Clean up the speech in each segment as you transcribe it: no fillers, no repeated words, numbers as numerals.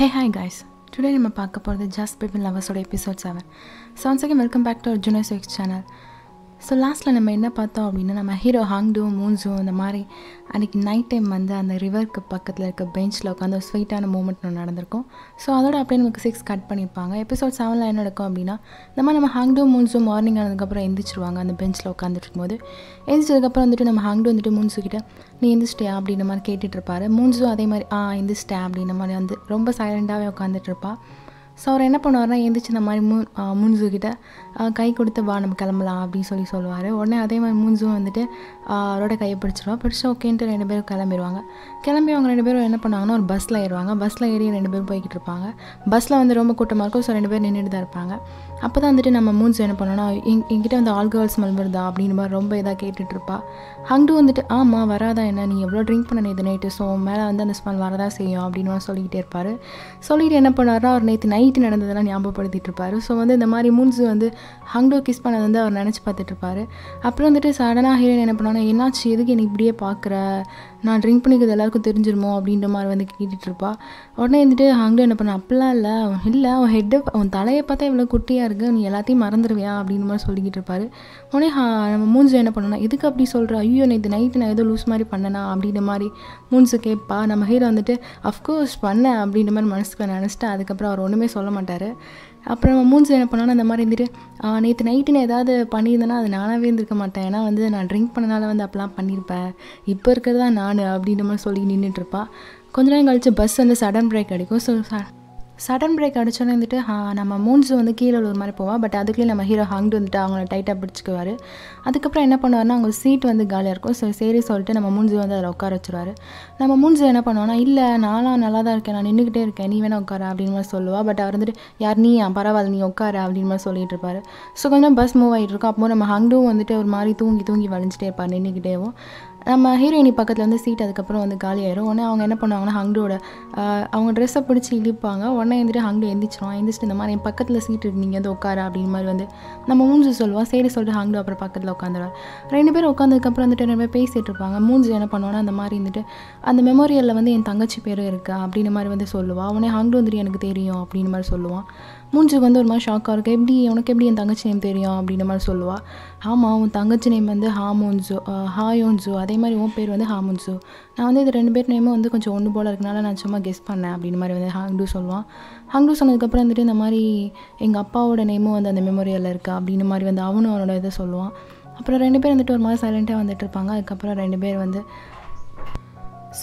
Hey, hi guys. Today we will talk about the Just Between Lovers episode 7. So once again, welcome back to our Junior Six channel. So லாஸ்ட்டில் நம்ம என்ன பார்த்தோம் அப்படின்னா நம்ம hero ஹாங்டோ மூன்ஸோ இந்த மாதிரி அன்றைக்கி நைட் டைம் வந்து அந்த ரிவருக்கு பக்கத்தில் இருக்க பெஞ்சில் உட்காந்து ஒரு ஸ்வீட்டான மூமெண்ட் ஒன்று நடந்திருக்கும். ஸோ அதோட அப்படியே நமக்கு 6 கட் பண்ணியிருப்பாங்க. எபிசோட் 7 என்ன நடக்கும் அப்படின்னா இந்த மாதிரி நம்ம ஹாங்டோ மூன்ஸோ மார்னிங் ஆனதுக்கப்புறம் எந்திரிச்சிருவாங்க. அந்த பெஞ்சில் உட்காந்துட்டு இருக்கும்போது எந்திரிச்சதுக்கப்புறம் வந்துட்டு நம்ம ஹாங்டோ வந்துட்டு மூன்ஸு கிட்ட நீ எந்திரிச்சிட்டியா அப்படின்ற மாதிரி கேட்டுட்ருப்பாரு. மூன்ஸோ அதே மாதிரி எந்திரிச்சிட்டேன் அப்படின்ற மாதிரி வந்து ரொம்ப சைலண்ட்டாகவே உட்காந்துட்ருப்பா. ஸோ அவர் என்ன பண்ணுவார்னா எந்திரிச்சு இந்த மாதிரி மூன்ஸுக்கிட்ட கை கொடுத்து வா நம்ம கிளம்பலாம் அப்படின்னு சொல்லுவார். உடனே அதே மாதிரி மூன்ஸும் வந்துட்டு அவரோட கையை பிடிச்சிருவா. பிடிச்சி ஓகேன்ட்டு 2 பேரும் கிளம்பி அவங்க 2 பேரும் என்ன பண்ணாங்கன்னா ஒரு பஸ்ஸில் ஏறுவாங்க. பஸ்ஸில் ஏறி 2 பேரும் போய்கிட்டு இருப்பாங்க. பஸ்ஸில் வந்து ரொம்ப கூட்டமாக இருக்கும். ஸோ 2 பேர் நின்றுட்டு தான் இருப்பாங்க. அப்போ தான் வந்துட்டு நம்ம மூன்ஸ் என்ன பண்ணோன்னா என்கிட்ட வந்து ஆல் கேர்ள்ஸ் ஸ்மெல் வருதா அப்படின்னு மாதிரி ரொம்ப இதாக கேட்டுட்ருப்பா. ஹங்டு வந்துட்டு ஆமாம் வராதா என்ன, நீ எவ்வளோ ட்ரிங்க் பண்ண நேற்று நைட்டு, ஸோ மேலே வந்து அந்த ஸ்மெல் வரதா செய்யும் அப்படின்னு சொல்லிக்கிட்டே இருப்பார். சொல்லிட்டு என்ன பண்ணார்னா அவர் நேற்று நைட்டு நடந்ததெல்லாம் ஞாபகப்படுத்திட்டு இருப்பார். ஸோ வந்து இந்த மாதிரி மூன்ஸ் வந்து ஹங்டோ கிஸ் பண்ணது வந்து அவர் நினச்சி பார்த்துட்ருப்பாரு. அப்புறம் வந்துட்டு சடனாக ஹீரோயின் என்ன பண்ணாங்கன்னா என்னாச்சு, எதுக்கு என்னை இப்படியே பார்க்குற, நான் ட்ரிங்க் பண்ணிக்கிறது எல்லாருக்கும் தெரிஞ்சிருமோ அப்படின்ற மாதிரி வந்து கேட்டுட்ருப்பா. உடனே வந்துட்டு ஹங்டோ என்ன பண்ண அப்படிலாம் இல்லை அவன் ஹெட்டை அவன் தலையை பார்த்தா இவ்வளோ குட்டியாக இருக்குது, நீ எல்லாத்தையும் மறந்துடுவியா அப்படின்னு மாதிரி சொல்லிக்கிட்டு இருப்பாரு. உடனே நம்ம மூன்ஸு என்ன பண்ணோன்னா எதுக்கு அப்படி சொல்கிற, ஐயோ நேற்று நைட்டு நான் ஏதோ லூஸ் மாதிரி பண்ணனா அப்படின்ற மாதிரி மூன்ஸு கேட்பா. நம்ம ஹீரோ வந்துட்டு அஃப்கோர்ஸ் பண்ணேன் அப்படின்ற மாதிரி மனசுக்கு நினச்சிட்டு அதுக்கப்புறம் அவர் ஒன்றுமே சொல்ல மாட்டார். அப்புறம் மூன்ஸ் என்ன பண்ணோன்னா இந்த மாதிரி இருந்துட்டு நேற்று நைட்டு நான் ஏதாவது பண்ணியிருந்தேன்னா அது நானாகவே இருந்திருக்க மாட்டேன், ஏன்னா வந்து நான் ட்ரிங்க் பண்ணனால வந்து அப்போலாம் பண்ணியிருப்பேன், இப்போ இருக்கிறது தான் நான் அப்படின்ற மாதிரி சொல்லி நின்றுட்டுருப்பா. கொஞ்ச நேரம் கழித்து பஸ் வந்து சடன் பிரேக் அடிக்கும். ஸோ சடன் பிரேக் அடித்தோன்னே வந்துட்டு நம்ம மூன்ஸு வந்து கீழே ஒரு மாதிரி போவாள். பட் அதுக்குள்ளேயே நம்ம ஹீரோ ஹாங்டு வந்துட்டு அவங்கள டைட்டாக பிடிச்சிக்குவார். அதுக்கப்புறம் என்ன பண்ணுவார்னா அவங்க சீட் வந்து காலியாக இருக்கும். ஸோ சரி சொல்லிட்டு நம்ம மூன்ஸு வந்து அதில் உட்கார வச்சுருவார். நம்ம மூன்ஸு என்ன பண்ணுவோன்னா இல்லை நான்லாம் நல்லா தான் இருக்கேன், நான் நின்றுக்கிட்டே இருக்கேன், நீ வேணா உட்கார அப்படின்னு மாதிரி சொல்லுவாள். பட் அவர் வந்துட்டு யார் நீ, பரவாயில்ல நீ உட்கார அப்படின்னு மாதிரி சொல்லிட்டு இருப்பார். ஸோ கொஞ்சம் பஸ் மூவ் ஆகிட்டு இருக்கும். அப்போ நம்ம ஹங்டும் வந்துட்டு ஒரு மாதிரி தூங்கி வலிஞ்சிட்டே இருப்பார் நின்றுக்கிட்டேவும். நம்ம ஹீரோயினி பக்கத்தில் வந்து சீட் அதுக்கப்புறம் வந்து காலியாயிரும். உடனே அவங்க என்ன பண்ணுவாங்கன்னா ஹங்டோட அவங்க ட்ரெஸ்ஸை பிடிச்சி இழுப்பாங்க. உடனே வந்துட்டு ஹங்டு எந்திரிச்சிட்டு இந்த மாதிரி என் பக்கத்தில் சீட் இருக்கு, நீங்கள் வந்து உட்கார அப்படின்னு மாதிரி வந்து நம்ம மூன்ஸு சொல்லுவாள். சரி சொல்லிட்டு ஹங்டு அப்புறம் பக்கத்தில் உட்காந்துருவார். 2 பேரும் உட்காந்ததுக்கப்புறம் வந்துட்டு 2 பேர் பேசிகிட்டு இருப்பாங்க. மூன்ஸு என்ன பண்ணுவான்னா அந்த மாதிரி இருந்துட்டு அந்த மெமோரியலில் வந்து என் தங்கச்சி பேரும் இருக்கா அப்படின்ற மாதிரி வந்து சொல்லுவாள். உடனே ஹங்டு வந்துட்டு எனக்கு தெரியும் அப்படின்னு மாதிரி சொல்லுவான். மூன்ஸுக்கு வந்து ஒரு மாதிரி ஷாக்காக இருக்குது. உனக்கு எப்படி என் தங்கச்சி நேம் தெரியும் அப்படின்ற மாதிரி சொல்லுவாள். ஆமாம் உன் தங்கச்சி நேம் வந்து ஹாயோன்ஸோ, அதே மாதிரி உன் பேர் வந்து ஹாமுன்ஸோ, நான் வந்து இது 2 பேர் நேமும் வந்து கொஞ்சம் ஒன்று போல் இருக்கனால நான் சும்மா கெஸ் பண்ணேன் அப்படின்னு மாதிரி வந்து ஹங்டு சொல்லுவான். ஹங்டு சொன்னதுக்கப்புறம் வந்துட்டு இந்த மாதிரி எங்கள் அப்பாவோட நேமும் வந்து அந்த மெமோரியலில் இருக்கா அப்படின்னு மாதிரி வந்து அவனும் அவனோட இதை சொல்லுவான். அப்புறம் 2 பேர் வந்துட்டு ஒரு மாதிரி சைலண்ட்டாக வந்துட்டு இருப்பாங்க. அதுக்கப்புறம் 2 பேர் வந்து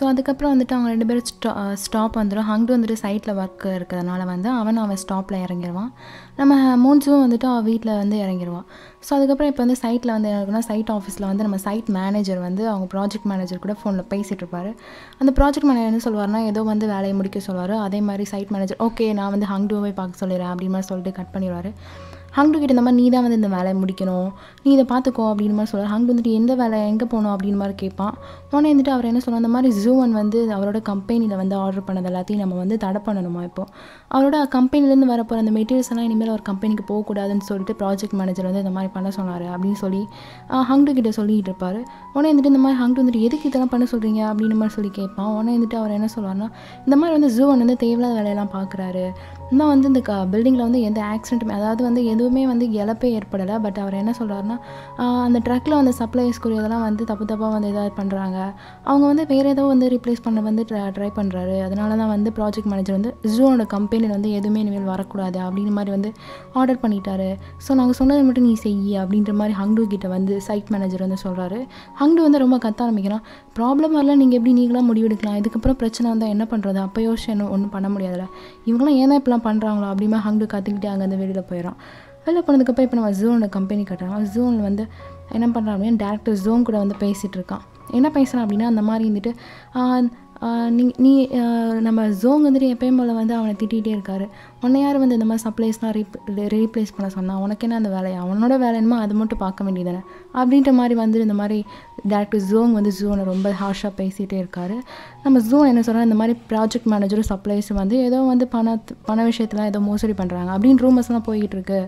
அதுக்கப்புறம் வந்துட்டு அவங்க 2 பேரும் ஸ்டாப் வந்துடும். ஹங்டு வந்துட்டு சைட்டில் ஒர்க் இருக்கிறதுனால வந்து அவன் ஸ்டாப்பில் இறங்கிடுவான். நம்ம மூன்ஸும் வந்துட்டு அவள் வீட்டில் வந்து இறங்கிடுவான். ஸோ அதுக்கப்புறம் இப்போ வந்து சைட்டில் வந்து என்ன இருக்குன்னா சைட் ஆஃபீஸில் வந்து நம்ம சைட் மேனேஜர் வந்து அவங்க ப்ராஜெக்ட் மேனேஜர் கூட ஃபோனில் பேசிகிட்டு இருப்பார். அந்த ப்ராஜெக்ட் மேனேஜர் என்ன சொல்லுவார்னா ஏதோ வந்து வேலையை முடிக்க சொல்லுவார். அதே மாதிரி சைட் மேனேஜர் ஓகே நான் வந்து ஹங்டுவை பார்க்க சொல்லிடுறேன் அப்படின்னு மாதிரி சொல்லிட்டு கட் பண்ணிடுவார். ஹங்டு கிட்ட இந்த மாதிரி நீ தான் வந்து இந்த வேலையை முடிக்கணும், நீ இதை பார்த்துக்கோ அப்படின்னு மாதிரி சொல்லுவார். ஹங்டு வந்துட்டு எந்த வேலை எங்கே போகணும் அப்படின்னு மாதிரி கேட்பான். உடனே வந்துட்டு அவர் என்ன சொல்லுவார், அந்த மாதிரி ஜூவன் வந்து அவரோட கம்பெனியில் வந்து ஆர்டர் பண்ணது எல்லாத்தையும் நம்ம வந்து தடை பண்ணணுமா, இப்போது அவரோட கம்பெனிலேருந்து வரப்போகிற அந்த மெட்டீரியல்ஸ் எல்லாம் இனிமேல் ஒரு கம்பெனிக்கு போகக்கூடாதுன்னு சொல்லிட்டு ப்ராஜெக்ட் மேனேஜர் வந்து இந்த மாதிரி பண்ண சொன்னார் அப்படின்னு சொல்லி ஹங்டு கிட்ட சொல்லிகிட்டு இருப்பார். உடனே வந்துட்டு இந்த மாதிரி ஹங்டு வந்துட்டு எதுக்கு இதெல்லாம் பண்ண சொல்கிறீங்க அப்படின்னு மாதிரி சொல்லி கேட்பான். உடனே வந்துட்டு அவர் என்ன சொல்லுவார்னா இந்த மாதிரி வந்து ஜூவன் வந்து தேவையில்லாத வேலையெல்லாம் பார்க்குறாரு, இன்னும் வந்து இந்த பில்டிங்கில் வந்து எந்த ஆக்சிடென்ட்டுமே அதாவது வந்து எதுவுமே வந்து இழப்பே ஏற்படலை. பட் அவர் என்ன சொல்கிறாருன்னா அந்த ட்ரக்கில் வந்து சப்ளைஸ்க்குரியதெல்லாம் வந்து தப்பாக வந்து எதாவது பண்ணுறாங்க, அவங்க வந்து வேறு ஏதோ வந்து ரீப்ளேஸ் பண்ண வந்து ட்ரை பண்ணுறாரு, அதனால தான் வந்து ப்ராஜெக்ட் மேனேஜர் வந்து ஜூவோட கம்பெனியில் வந்து எதுவுமே இனிமேல் வரக்கூடாது அப்படின்னு மாதிரி வந்து ஆர்டர் பண்ணிட்டாரு. ஸோ நாங்கள் சொன்னதை மட்டும் நீ செய் அப்படின்ற மாதிரி ஹங்டு கிட்ட வந்து சைட் மேனேஜர் வந்து சொல்கிறாரு. ஹங்டு வந்து ரொம்ப கத்த ஆரம்பிக்கிறான். ப்ராப்ளம் வரல நீங்கள் எப்படி நீங்களாக முடிவெடுக்கலாம், இதுக்கப்புறம் பிரச்சனை வந்தால் என்ன பண்ணுறது, அப்போ யோசிச்சு ஒன்றும் பண்ண முடியாதுல்ல, இவங்களாம் ஏன் தான் இப்பெல்லாம் பண்ணுறாங்களோ அப்படிமா ஹங்டு கற்றுக்கிட்டு அங்கே அந்த வெளியில் போயிடறான். வெளில போனதுக்கப்புறம் இப்போ நம்ம ஜூனோட கம்பெனி கட்டுறாங்க. ஜூனில் வந்து என்ன பண்ணுறான் அப்படின்னா டேரக்டர் ஜோன் கூட வந்து பேசிகிட்டு இருக்கான். என்ன பேசுகிறான் அப்படின்னா அந்த மாதிரி இருந்துட்டு நீ நம்ம ஜோங் வந்துட்டு எப்பயும் போல் வந்து அவனை திட்டிகிட்டே இருக்காரு. உன்னை யார் வந்து இந்த மாதிரி சப்ளைஸ்லாம் ரீப்ளேஸ் பண்ண சொன்னான், உனக்கு என்ன அந்த வேலையை, அவனோட வேலைன்னுமா அது மட்டும் பார்க்க வேண்டியதானே அப்படின்ற மாதிரி வந்து இந்த மாதிரி டேரக்டர் ஜோங் வந்து ஜூனை ரொம்ப ஹார்ஷாக பேசிகிட்டே இருக்காரு. நம்ம ஜூன் என்ன சொல்கிறாங்க, இந்த மாதிரி ப்ராஜெக்ட் மேனேஜரும் சப்ளைஸும் வந்து ஏதோ வந்து பண விஷயத்தெலாம் ஏதோ மோசடி பண்ணுறாங்க அப்படின்னு ரூமர்ஸ்லாம் போய்கிட்டு இருக்கு.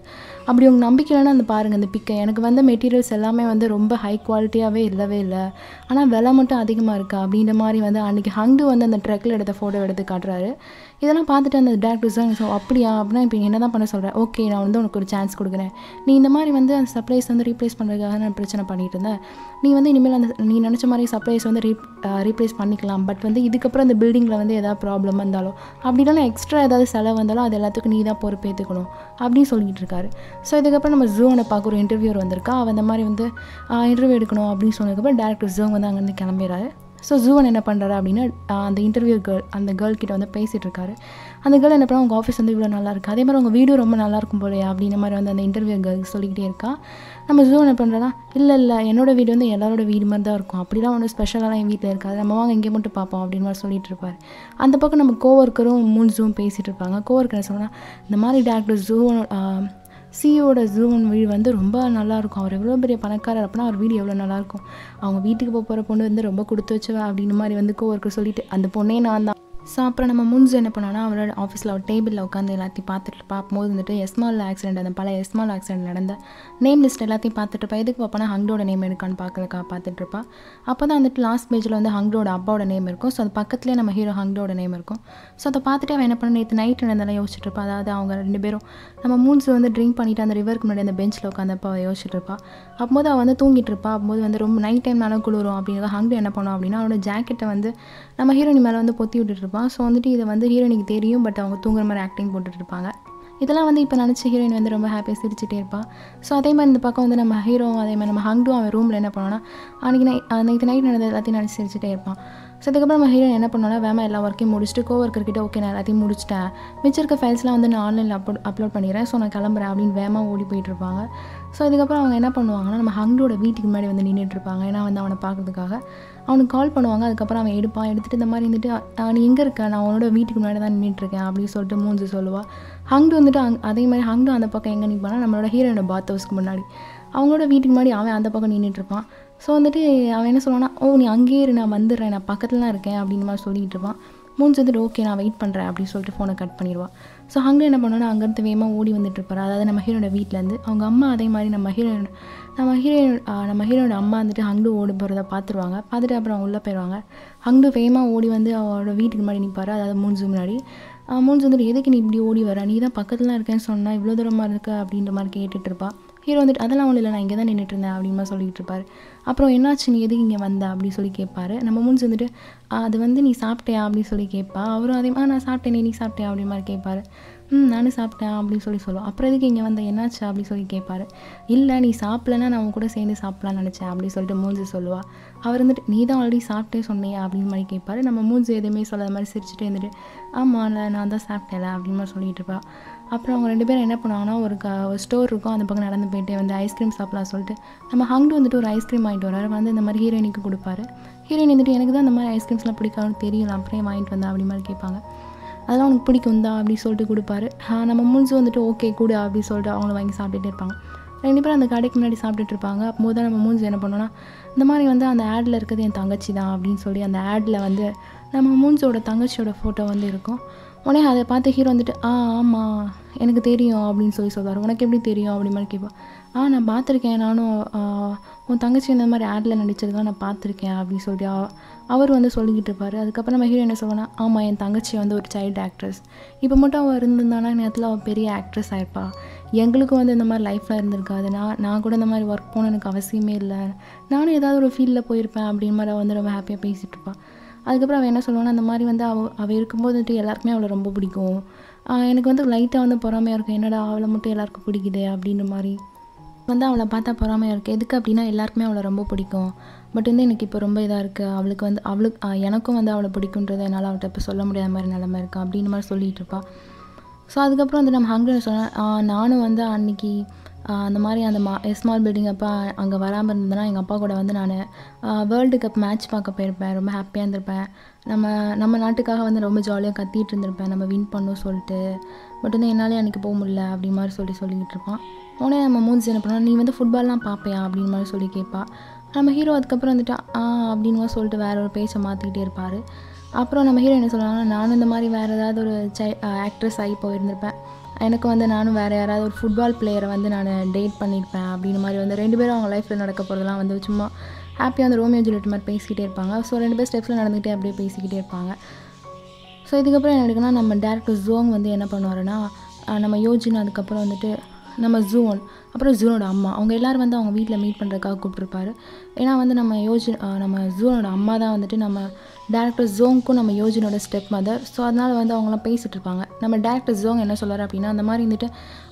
அப்படி உங்களுக்கு நம்பிக்கையிலன்னா அந்த பாருங்கள் இந்த பிக்கை, எனக்கு வந்து மெட்டீரியல்ஸ் எல்லாமே வந்து ரொம்ப ஹை குவாலிட்டியாகவே இல்லவே இல்லை, ஆனால் விலை மட்டும் அதிகமாக இருக்கா அப்படின்ற மாதிரி வந்து அன்றைக்கி ஹங்டு வந்து அந்த ட்ரக்கில் எடுத்த ஃபோட்டோ எடுத்து காட்டுறாரு. இதெல்லாம் பார்த்துட்டு அந்த டேரக்டர்ஸ் தான் ஸோ அப்படியா அப்படின்னா இப்போ என்ன தான் பண்ண சொல்கிறேன், ஓகே நான் வந்து உனக்கு ஒரு சான்ஸ் கொடுக்குறேன், நீ இந்த மாதிரி வந்து அந்த சப்ளைஸ் வந்து ரீப்ளேஸ் பண்ணுறதுக்காக நான் பிரச்சனை பண்ணிட்டு இருந்தேன், நீ வந்து இனிமேல் அந்த நீ நினச்ச மாதிரி சப்ளைஸ் வந்து ரீப்ளேஸ் பண்ணிக்கலாம், பட் வந்து இதுக்கப்புறம் அந்த பில்டிங்கில் வந்து எதாவது ப்ராப்ளம் வந்தாலும் அப்படி இல்லைனா எக்ஸ்ட்ரா ஏதாவது செலவு வந்தாலும் அது எல்லாத்துக்கும் நீ தான் பொறுப்பேற்றுக்கணும் அப்படின்னு சொல்லிட்டு இருக்காரு. ஸோ இதுக்கப்புறம் நம்ம ஜூனை பார்க்க ஒரு இன்டர்வியூர் வந்திருக்கா. அவன் அந்த மாதிரி வந்து இன்டர்வியூ எடுக்கணும் அப்படின்னு சொன்னதுக்கப்புறம் டேரக்டர் ஜூ வந்து அங்கேருந்து கிளம்பிடுறாரு. ஸோ ஜூவன் என்ன பண்ணுறாரு அப்படின்னா அந்த இன்டர்வியூ அந்த கேர்ள் கிட்ட வந்து பேசிகிட்டு இருக்காரு. அந்த கேர்ள் என்ன பண்ணால் உங்கள் ஆஃபீஸ் வந்து இவ்வளோ நல்லா இருக்குது, அதே மாதிரி உங்கள் வீடியோ ரொம்ப நல்லாயிருக்கும் போலையா அப்படின்ற மாதிரி வந்து அந்த இன்டர்வியூ கேர்ள் சொல்லிக்கிட்டே இருக்கா. நம்ம ஜூ என்ன பண்ணுறா, இல்லை என்னோட வீடு வந்து எல்லாரோட வீடு மாதிரி தான் இருக்கும், அப்படிலாம் ஒன்றும் ஸ்பெஷலாக என் வீட்டில் இருக்காது, நம்ம வாங்க இங்கே மட்டும் பார்ப்போம் அப்படின்னு மாதிரி சொல்லிட்டு இருப்பார். அந்த பக்கம் நம்ம கோவர்க்கரும் மூன்ஸும் பேசிகிட்டு இருப்பாங்க. கோவர்க்கர் என்ன சொன்னால், இந்த மாதிரி டேரக்டர் ஜூவன் சியோட ஜூவன் வீடு வந்து ரொம்ப நல்லாயிருக்கும், அவர் எவ்வளோ பெரிய பணக்காரர் அப்படின்னா அவர் வீடு எவ்வளோ நல்லாயிருக்கும், அவங்க வீட்டுக்கு போகிற பொண்ணு வந்து ரொம்ப கொடுத்து வச்சுவா அப்படின்னு மாதிரி வந்து கோவர்க்கர் சொல்லிட்டு அந்த பொண்ணே நான் தான். ஸோ அப்புறம் நம்ம முன்ஸ் என்ன பண்ணோன்னா அவரோட ஆஃபீஸில் ஒரு டேபிளில் உட்காந்து எல்லாத்தையும் பார்த்துட்டு பார்க்கும்போது வந்துட்டு எஸ்மால் ஆக்சிடென்ட், அந்த பழைய எஸ்மால் ஆக்சிடென்ட் நடந்த நேம் லிஸ்ட் எல்லாத்தையும் பார்த்துட்டுப்பா. எதுக்கு பார்ப்போன்னா ஹங்கோட நேம் இருக்கான்னு பார்த்துட்ருப்பா. அப்போ தான் வந்துட்டு லாஸ்ட் பேஜில் வந்து ஹங்கோட அப்பாவோட நேம் இருக்கும். ஸோ அது பக்கத்துலேயே நம்ம ஹீரோ ஹங்கோட நேம் இருக்கும். ஸோ அதை பார்த்துட்டு அவன் என்ன பண்ண நேற்று நைட் நடந்தெல்லாம் யோசிச்சுட்டு இருப்பா. அதாவது அவங்க 2 பேரும் நம்ம மூன்ஸ் வந்து ட்ரிங்க் பண்ணிவிட்டு அந்த ரிவருக்கு முன்னாடி அந்த பெஞ்சில் உட்காந்தப்போ அவள் யோசிச்சுட்டு இருப்பா. அப்போது அவள் வந்து தூங்கிட்டு இருப்பா. அப்போது வந்து ரொம்ப நைட் டைம் நல்லா குளிரும் அப்படின்னு ஹங்கு என்ன பண்ணோம் அப்படின்னா அவனோட ஜாக்கெட்டை வந்து நம்ம ஹீரோனி மேலே வந்து பொத்தி விட்டுட்டு இருப்பான். ஸோ வந்துட்டு இதை வந்து ஹீரோனிக்கு தெரியும், பட் அவங்க தூங்குற மாதிரி ஆக்டிங் போட்டுட்டு இருப்பாங்க. இதெல்லாம் வந்து இப்போ நினச்சி ஹீரோயின் வந்து ரொம்ப ஹாப்பியாக சிரிச்சிட்டே இருப்பாள். ஸோ அதே மாதிரி இந்த பக்கம் வந்து நம்ம ஹீரோ அதே மாதிரி நம்ம ஹங்டும் அவன் ரூமில் என்ன பண்ணோன்னா அன்றைக்கி நைட் நடந்தது எல்லாத்தையும் நினச்சி சிரிச்சிட்டே இருப்பான். ஸோ அதுக்கப்புறம் நம்ம ஹீரோயின் என்ன பண்ணோன்னா வேமா எல்லா ஒர்க்கையும் முடிச்சுட்டு கோவர்க்கர்கிட்ட ஓகே நான் எல்லாத்தையும் முடிச்சிட்டேன், மிச்சம் இருக்க ஃபைல்ஸ்லாம் வந்து நான் ஆன்லைனில் அப்லோட் பண்ணிடுறேன், ஸோ நான் கிளம்புறேன் அப்படின்னு வேமா ஓடி போயிட்டுருப்பாங்க. ஸோ இதுக்கப்புறம் அவங்க என்ன பண்ணுவாங்கன்னா நம்ம ஹங்கோட வீட்டுக்கு முன்னாடி வந்து நின்றுட்டுருப்பாங்க. ஏன்னா வந்து அவனை பார்க்குறதுக்காக அவனுக்கு கால் பண்ணுவாங்க. அதுக்கப்புறம் அவன் எடுத்துகிட்டு இந்த மாதிரி வந்துட்டு நீ எங்கே இருக்க, நான் அவனோட வீட்டுக்கு முன்னாடி தான் நின்றுட்டுருக்கேன் அப்படின்னு சொல்லிட்டு மூஞ்சி சொல்லுவாள். ஹங்கு வந்துட்டு அதே மாதிரி ஹங்கு அந்த பக்கம் எங்கே நிற்பானா நம்மளோட ஹீரோனோட பாத் ஹவுஸ்க்கு முன்னாடி, அவங்களோட வீட்டுக்கு முன்னாடி அவன் அந்த பக்கம் நின்றுட்டுருப்பான். ஸோ வந்துட்டு அவன் என்ன சொல்லுவான்னா ஓ நீ அங்கேயே இரு, நான் வந்துடுறேன், நான் பக்கத்தில் தான் இருக்கேன் அப்படின்னு மாதிரி சொல்லிகிட்டு இருப்பான். மூஞ்சி வந்துட்டு ஓகே நான் வெயிட் பண்ணுறேன் அப்படின்னு சொல்லிட்டு ஃபோனை கட் பண்ணிடுவான். ஸோ ஹங்கு என்ன பண்ணோன்னா அங்கேருந்து வேகமாக ஓடி வந்துட்டு இருப்பார். அதாவது நம்ம ஹீரோட வீட்டிலேருந்து அவங்க அம்மா அதே மாதிரி நம்ம ஹீரோட அம்மா வந்துட்டு ஹங்கு ஓடி போகிறத பார்த்துருவாங்க. பார்த்துட்டு அப்புறம் அவங்க உள்ளே போயிடுவாங்க. ஹங்கு வேகமாக ஓடி வந்து அவரோட வீட்டுக்கு முன்னாடி நிற்பார். அதாவது மூஞ்சி முன்னாடி மூஞ்சி வந்துட்டு எதுக்கு நீ இப்படி ஓடி வர, நீ தான் பக்கத்தில் இருக்கேன்னு சொன்னால் இவ்வளோ தூரமாக இருக்க அப்படின்ற மாதிரி கேட்டுட்டு இருப்பா. ஹீரோ வந்துட்டு அதெல்லாம் ஒன்றும் இல்லை, நான் இங்கே தான் நின்றுட்டு இருந்தேன் அப்படின்னு மாதிரி சொல்லிட்டு இருப்பார். அப்புறம் என்னாச்சு நீ எதுக்கு இங்கே வந்த அப்படின்னு சொல்லி கேட்பாரு. நம்ம மூஞ்சி வந்துட்டு அது வந்து நீ சாப்பிட்டியா அப்படின்னு சொல்லி கேட்பா. அவரும் அதே நான் சாப்பிட்டேனே, நீ சாப்பிட்டியா அப்படின்னு மாதிரி கேட்பாரு. நானும் சாப்பிட்டேன் அப்படின்னு சொல்லுவோம். அப்புறம் எதுக்கு இங்கே வந்த என்னாச்சு அப்படின்னு சொல்லி கேட்பாரு. இல்லை நீ சாப்பிட்லன்னா நான் உன் கூட சேர்ந்து சாப்பிட்லான்னு நினச்சேன் அப்படின்னு சொல்லிட்டு மூஞ்சி சொல்லுவாள். அவர் வந்துட்டு நீ தான் ஆல்ரெடி சாப்பிட்டே சொன்னியா அப்படின்னு மாதிரி கேட்பாரு. நம்ம மூஞ்சி எதுவுமே சொல்லாத மாதிரி சிரிச்சுட்டு இருந்துட்டு ஆமாம் நான் தான் சாப்பிட்டேன் அப்படின்னு மாதிரி சொல்லிட்டு இருப்பா. அப்புறம் அவங்க 2 பேரும் என்ன பண்ணுவாங்கன்னா ஒரு ஸ்டோர் இருக்கும், அந்த பக்கம் நடந்து போயிட்டு வந்து ஐஸ்கிரீம் சாப்பிட்லாம் சொல்லிட்டு நம்ம ஹங்கு வந்துட்டு ஒரு ஐஸ்கிரீம் வாங்கிட்டு வராரு. வந்து இந்த மாதிரி ஹீரோயினுக்கு கொடுப்பாரு. ஹீரோயின் வந்துட்டு எனக்கு தான் இந்த மாதிரி ஐஸ்கிரீம்ஸ்லாம் பிடிக்காதுன்னு தெரியல, அப்படியே வாங்கிட்டு வந்தா அப்படி மாதிரி கேட்பாங்க. அதெல்லாம் உனக்கு பிடிக்கும் தான் அப்படின்னு சொல்லிட்டு கொடுப்பாரு. நம்ம மூஞ்சி வந்துட்டு ஓகே கூட அப்படின்னு சொல்லிட்டு அவங்கள வாங்கி சாப்பிட்டுட்டே இருப்பாங்க. 2 பேரும் அந்த கடைக்கு முன்னாடி சாப்பிட்டுட்டு இருப்பாங்க. அப்போது தான் நம்ம மூஞ்சி என்ன பண்ணோன்னா இந்த மாதிரி வந்து அந்த ஆடில் இருக்கிறது என் தங்கச்சி தான் அப்படின்னு சொல்லி அந்த ஆடில் வந்து நம்ம மூஞ்சியோட தங்கச்சியோட ஃபோட்டோ வந்து இருக்கும். உடனே அதை பார்த்து ஹீரோ வந்துட்டு ஆமாம் எனக்கு தெரியும் அப்படின்னு சொல்லுவார். உனக்கு எப்படி தெரியும் அப்படி மாதிரி கேட்பா. நான் பார்த்துருக்கேன், நானும் உன் தங்கச்சி இந்த மாதிரி ஆடில் நடிச்சிருக்கா நான் பார்த்துருக்கேன் அப்படின்னு சொல்லிட்டு அவர் வந்து சொல்லிக்கிட்டு இருப்பார். அதுக்கப்புறம் நம்ம ஹீரோ என்ன சொல்லுவானா ஆமாம் என் தங்கச்சி வந்து ஒரு சைல்டு ஆக்ட்ரஸ், இப்போ மட்டும் அவள் இருந்திருந்தானா நேரத்தில் அவள் பெரிய ஆக்ட்ரஸ் ஆகிருப்பா, எங்களுக்கும் வந்து இந்த மாதிரி லைஃப்பில் இருந்திருக்காது, நான் கூட இந்த மாதிரி ஒர்க் போகணும் எனக்கு அவசியமே இல்லை, நானும் ஏதாவது ஒரு ஃபீல்டில் போயிருப்பேன் அப்படின்னு மாதிரி அவள் வந்து ரொம்ப ஹாப்பியாக பேசிகிட்டு இருப்பாள். அதுக்கப்புறம் அவள் என்ன சொல்லுவானா அந்த மாதிரி வந்து அவள் இருக்கும்போது வந்துட்டு எல்லாருக்குமே அவளை ரொம்ப பிடிக்கும், எனக்கு வந்து லைட்டாக வந்து பொறாமையாக இருக்கும், என்னடா அவளை மட்டும் எல்லாருக்கும் பிடிக்குது அப்படின்ற மாதிரி வந்து அவளை பார்த்தா பொறாமையாக இருக்குது. எதுக்கு அப்படின்னா எல்லாருக்குமே அவளை ரொம்ப பிடிக்கும், பட் வந்து எனக்கு இப்போ ரொம்ப இதாக இருக்குது, எனக்கும் வந்து அவளை பிடிக்குன்றது என்னால் அவள்கிட்ட இப்போ சொல்ல முடியாத மாதிரி நிலமை இருக்குது அப்படின்னு மாதிரி சொல்லிகிட்டு இருப்பாள். ஸோ அதுக்கப்புறம் வந்து நம்ம ஹங்கு சொன்னேன் நானும் வந்து அன்றைக்கி அந்த மாதிரி அந்த ஸ்மால் பில்டிங் அப்போ அங்கே வராமல் இருந்ததுன்னா எங்கள் அப்பா கூட வந்து நான் வேர்ல்டு கப் மேட்ச் பார்க்க போயிருப்பேன், ரொம்ப ஹாப்பியாக இருந்திருப்பேன், நம்ம நாட்டுக்காக வந்து ரொம்ப ஜாலியாக கத்திட்டு இருந்திருப்பேன், நம்ம வின் பண்ணோம் சொல்லிட்டு, பட் வந்து என்னாலே அன்றைக்கி போக முடியல அப்படி மாதிரி சொல்லிக்கிட்டு இருப்பான். உடனே நம்ம மூஞ்சி என்ன பண்ணோம் நீ வந்து ஃபுட்பால்லாம் பார்ப்பையா அப்படின்னு மாதிரி சொல்லி கேட்பா. நம்ம ஹீரோ அதுக்கப்புறம் வந்துட்டு அப்படின்னு மாதிரி சொல்லிட்டு வேற ஒரு பேச்சை மாற்றிக்கிட்டே இருப்பார். அப்புறம் நம்ம ஹீரோ என்ன சொல்லுவாங்கன்னா நானும் இந்த மாதிரி வேறு ஏதாவது ஒரு ஆக்ட்ரஸ் ஆகி போயிருந்திருப்பேன், எனக்கு வந்து நானும் வேறு யாராவது ஒரு ஃபுட்பால் பிளேயரை வந்து நான் டேட் பண்ணியிருப்பேன் அப்படின்னு மாதிரி வந்து 2 பேரும் அவங்க லைஃப்பில் நடக்க போகிறதெல்லாம் வந்து சும்மா ஹாப்பியாக வந்து ரோமியோ ஜூலியட் மாதிரி பேசிக்கிட்டே இருப்பாங்க. ஸோ 2 பேர் ஸ்டெப்ஸில் நடந்துகிட்டே அப்படியே பேசிக்கிட்டே இருப்பாங்க. ஸோ இதுக்கப்புறம் என்ன இருக்குன்னா நம்ம டேரக்டர் ஜோங் வந்து என்ன பண்ணுவாருன்னா நம்ம யோஜின் அதுக்கப்புறம் வந்துட்டு நம்ம ஜூன் அப்புறம் ஜூனோட அம்மா அவங்க எல்லோரும் வந்து அவங்க வீட்டில் மீட் பண்ணுறதுக்காக கூப்பிட்ருப்பாரு. ஏன்னா வந்து நம்ம ஜூனோட அம்மா தான் வந்துட்டு நம்ம டேரக்டர் ஜோங்க்கும் நம்ம யோஜினோட ஸ்டெப் மதர். ஸோ அதனால் வந்து அவங்களாம் பேசிகிட்டு இருப்பாங்க. நம்ம டேரக்டர் ஜோங் என்ன சொல்கிறார் அப்படின்னா அந்த மாதிரி வந்துட்டு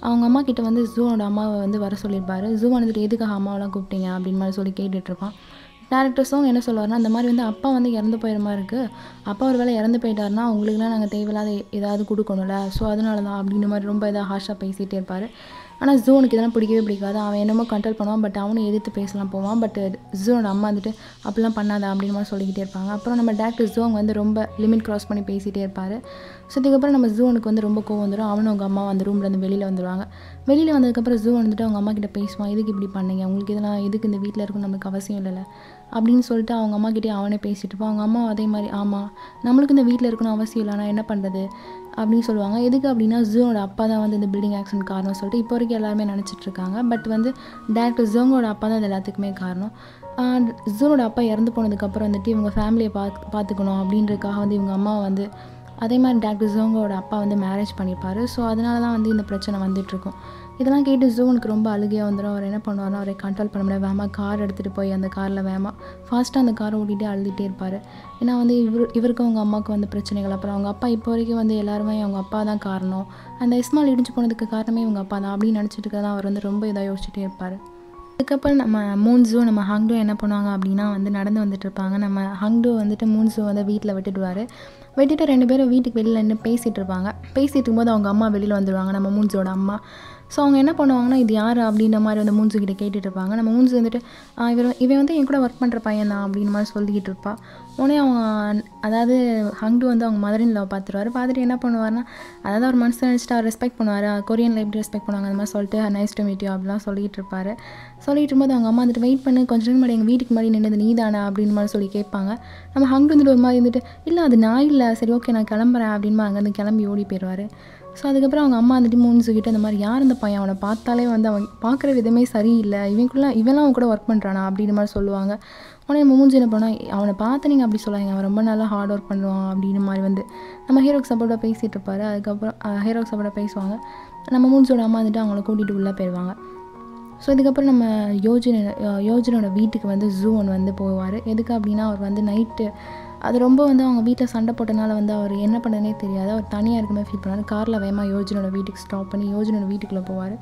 அவங்க அம்மா கிட்ட வந்து ஜூனோட அம்மாவை வந்து வர சொல்லியிருப்பாரு. ஜூ வந்துட்டு எதுக்காக அம்மாவெலாம் கூப்பிட்டீங்க அப்படின்னு மாதிரி சொல்லி கேட்டுட்ருப்பான். டேரக்டர் ஜோங் என்ன சொல்லுவார்னா அந்த மாதிரி வந்து அப்பா வந்து இறந்து போயிடுற மாதிரி இருக்குது, அப்பா ஒரு வேளை இறந்து போயிட்டாருன்னா அவங்களுக்குலாம் நாங்கள் தேவையில்லாத ஏதாவது கொடுக்கணும்ல, ஸோ அதனால தான் அப்படின்ற மாதிரி ரொம்ப இதாக ஹார்ஷாக பேசிகிட்டே இருப்பார். ஆனால் ஜூனுக்கு இதெல்லாம் பிடிக்கவே பிடிக்காது. அவன் என்னமோ கண்ட்ரோல் பண்ணுவான், பட் அவனும் எதிர்த்து பேசலாம் போவான். பட் ஜூனோட அம்மா வந்துட்டு அப்படிலாம் பண்ணாத அப்படின்னு மாதிரி சொல்லிக்கிட்டே இருப்பாங்க. அப்புறம் நம்ம டேரக்டர் ஜோங் வந்து ரொம்ப லிமிட் க்ராஸ் பண்ணி பேசிகிட்டே இருப்பார். ஸோ இதுக்கப்புறம் நம்ம ஜூனுக்கு வந்து ரொம்ப கோவம் வந்துடும். அவனும் அவங்க அம்மா அந்த ரூம்லேருந்து வெளியில் வந்துடுவாங்க. வெளியில் வந்ததுக்கப்புறம் ஜூ வந்துட்டு அவங்க அம்மா கிட்ட பேசுவான், எதுக்கு இப்படி பண்ணீங்க, உங்களுக்கு இதெல்லாம் எதுக்கு இந்த வீட்டில் இருக்கும் நமக்கு அவசியம் இல்லைல்ல அப்படின்னு சொல்லிட்டு அவங்க அம்மா கிட்டே அவனே பேசிகிட்டு இருப்பான். அவங்க அம்மா அதே மாதிரி ஆமாம் நம்மளுக்கு இந்த வீட்டில் இருக்கணும் அவசியம் இல்லை, நான் என்ன பண்ணுறது அப்படின்னு சொல்லுவாங்க. எதுக்கு அப்படின்னா ஜூனோட அப்பா தான் வந்து இந்த பில்டிங் ஆக்சிடென்ட் காரணம் சொல்லிட்டு இப்போ வரைக்கும் எல்லாருமே நினச்சிட்ருக்காங்க. பட் வந்து டேரக்டர் ஜோங்கோட அப்பா தான் இது எல்லாத்துக்குமே காரணம். ஜூனோட அப்பா இறந்து போனதுக்கப்புறம் வந்துட்டு இவங்க ஃபேமிலியை பார்த்துக்கணும் அப்படின்றதுக்காக வந்து இவங்க அம்மா வந்து அதே மாதிரி டேரக்டர் ஜோங்கோட அப்பா வந்து மேரேஜ் பண்ணியிருப்பார். ஸோ அதனால தான் வந்து இந்த பிரச்சனை வந்துட்டுருக்கும். இதெல்லாம் கேட்டு ஜூனுக்கு ரொம்ப அழுகையாக வந்துடும். அவர் என்ன பண்ணுவார்னா அவரை கண்ட்ரோல் பண்ண முடியாது, வேகமாக கார் எடுத்துகிட்டு போய் அந்த காரில் வேகமாக ஃபாஸ்ட்டாக அந்த காரை ஓட்டிகிட்டு அழுதுகிட்டே இருப்பார். ஏன்னா வந்து இவருக்கும் அவங்க அம்மாவுக்கு வந்து பிரச்சனைகள். அப்புறம் அவங்க அப்பா இப்போ வரைக்கும் வந்து எல்லாருமே அவங்க அப்பா தான் காரணம், அந்த இஸ்மாயில் இடிஞ்சு போனதுக்கு காரணமே இவங்க அப்பா தான் அப்படின்னு நினச்சிட்டு இருக்கதான் அவர் வந்து ரொம்ப இதாக யோசிச்சுட்டே இருப்பார். அதுக்கப்புறம் நம்ம மூன்ஸோ நம்ம ஹங்டோ என்ன பண்ணுவாங்க அப்படின்னா வந்து நடந்து வந்துட்டு இருப்பாங்க. நம்ம ஹங்டோ வந்துட்டு மூன்ஸோ வந்து வீட்டில் விட்டுட்டு 2 பேரும் வீட்டுக்கு வெளியில் நின்று பேசிகிட்டு இருப்பாங்க. பேசிகிட்டு இருக்கும்போது அவங்க அம்மா வெளியில் வந்துடுவாங்க, நம்ம மூன்ஸோட அம்மா. ஸோ அவங்க என்ன பண்ணுவாங்கன்னா இது யார் அப்படின்ற மாதிரி வந்து மூன்ஸு கிட்டே கேட்டுட்டு இருப்பாங்க. நம்ம மூன்ஸு வந்துட்டு இவன் வந்து என் கூட ஒர்க் பண்ணுற பையன் தான் அப்படின்ற மாதிரி சொல்லிக்கிட்டு இருப்பாள். உடனே அவங்க அதாவது ஹங்டு வந்து அவங்க மதரின் லவ் பார்த்துட்டு என்ன பண்ணுவார்னா அதாவது அவர் மனசில் நினச்சிட்டு அவர் ரெஸ்பெக்ட் பண்ணுவார், கொரியனில் எப்படி ரெஸ்பெக்ட் பண்ணுவாங்க அந்த மாதிரி சொல்லிட்டு நைஸ் டு மீட் யூ அப்படிலாம் சொல்லிகிட்டு இருப்பார். சொல்லிட்டு இருக்கும்போது அவங்க அம்மா வந்துட்டு வெயிட் பண்ணி கொஞ்சம் நேரம் முன்னாடி எங்கள் வீட்டுக்கு முன்னாடி நின்னது நீ தானே அப்படின்னு மாதிரி சொல்லி கேட்பாங்க. நம்ம ஹங்டு வந்துட்டு ஒரு மாதிரி இருந்துட்டு இல்லை அது நான் இல்லை, சரி ஓகே நான் கிளம்புறேன் அப்படின்னு அங்கேருந்து கிளம்பி ஓடி போயிடுவார். ஸோ அதுக்கப்புறம் அவங்க அம்மா வந்துட்டு மூன்ஸுக்கிட்ட இந்த மாதிரி யார் இந்த பையன், அவனை பார்த்தாலே வந்து அவன் பார்க்குற விதமே சரியில்லை, இவெல்லாம் அவன் கூட ஒர்க் பண்ணுறானா அப்படின்ற மாதிரி சொல்லுவாங்க. உடனே மூஞ்சி என்ன பண்ணால் அவனை பார்த்து நீங்கள் அப்படி சொல்லாங்க, அவன் ரொம்ப நல்லா ஹார்ட் ஒர்க் பண்ணுவான் அப்படின்னு மாதிரி வந்து நம்ம ஹீரோக்கு சப்போர்ட்டாக பேசிகிட்டு இருப்பார். அதுக்கப்புறம் ஹீரோக்கு சப்போர்ட்டாக பேசுவாங்க. நம்ம மூன்ஸோட அம்மா வந்துட்டு அவங்கள கூட்டிகிட்டு உள்ளே போயிடுவாங்க. ஸோ இதுக்கப்புறம் நம்ம யோஜனோட வீட்டுக்கு வந்து ஜூன் வந்து போவார். எதுக்கு அப்படின்னா அவர் வந்து நைட்டு அது ரொம்ப வந்து அவங்க வீட்டில் சண்டை போட்டனால வந்து அவர் என்ன பண்ணனே தெரியாது, அவர் தனியாக இருக்குமே ஃபீல் பண்ணார். காரில் வேகமாக யோஜனோட வீட்டுக்கு ஸ்டாப் பண்ணி யோஜனோட வீட்டுக்குள்ளே போவார்.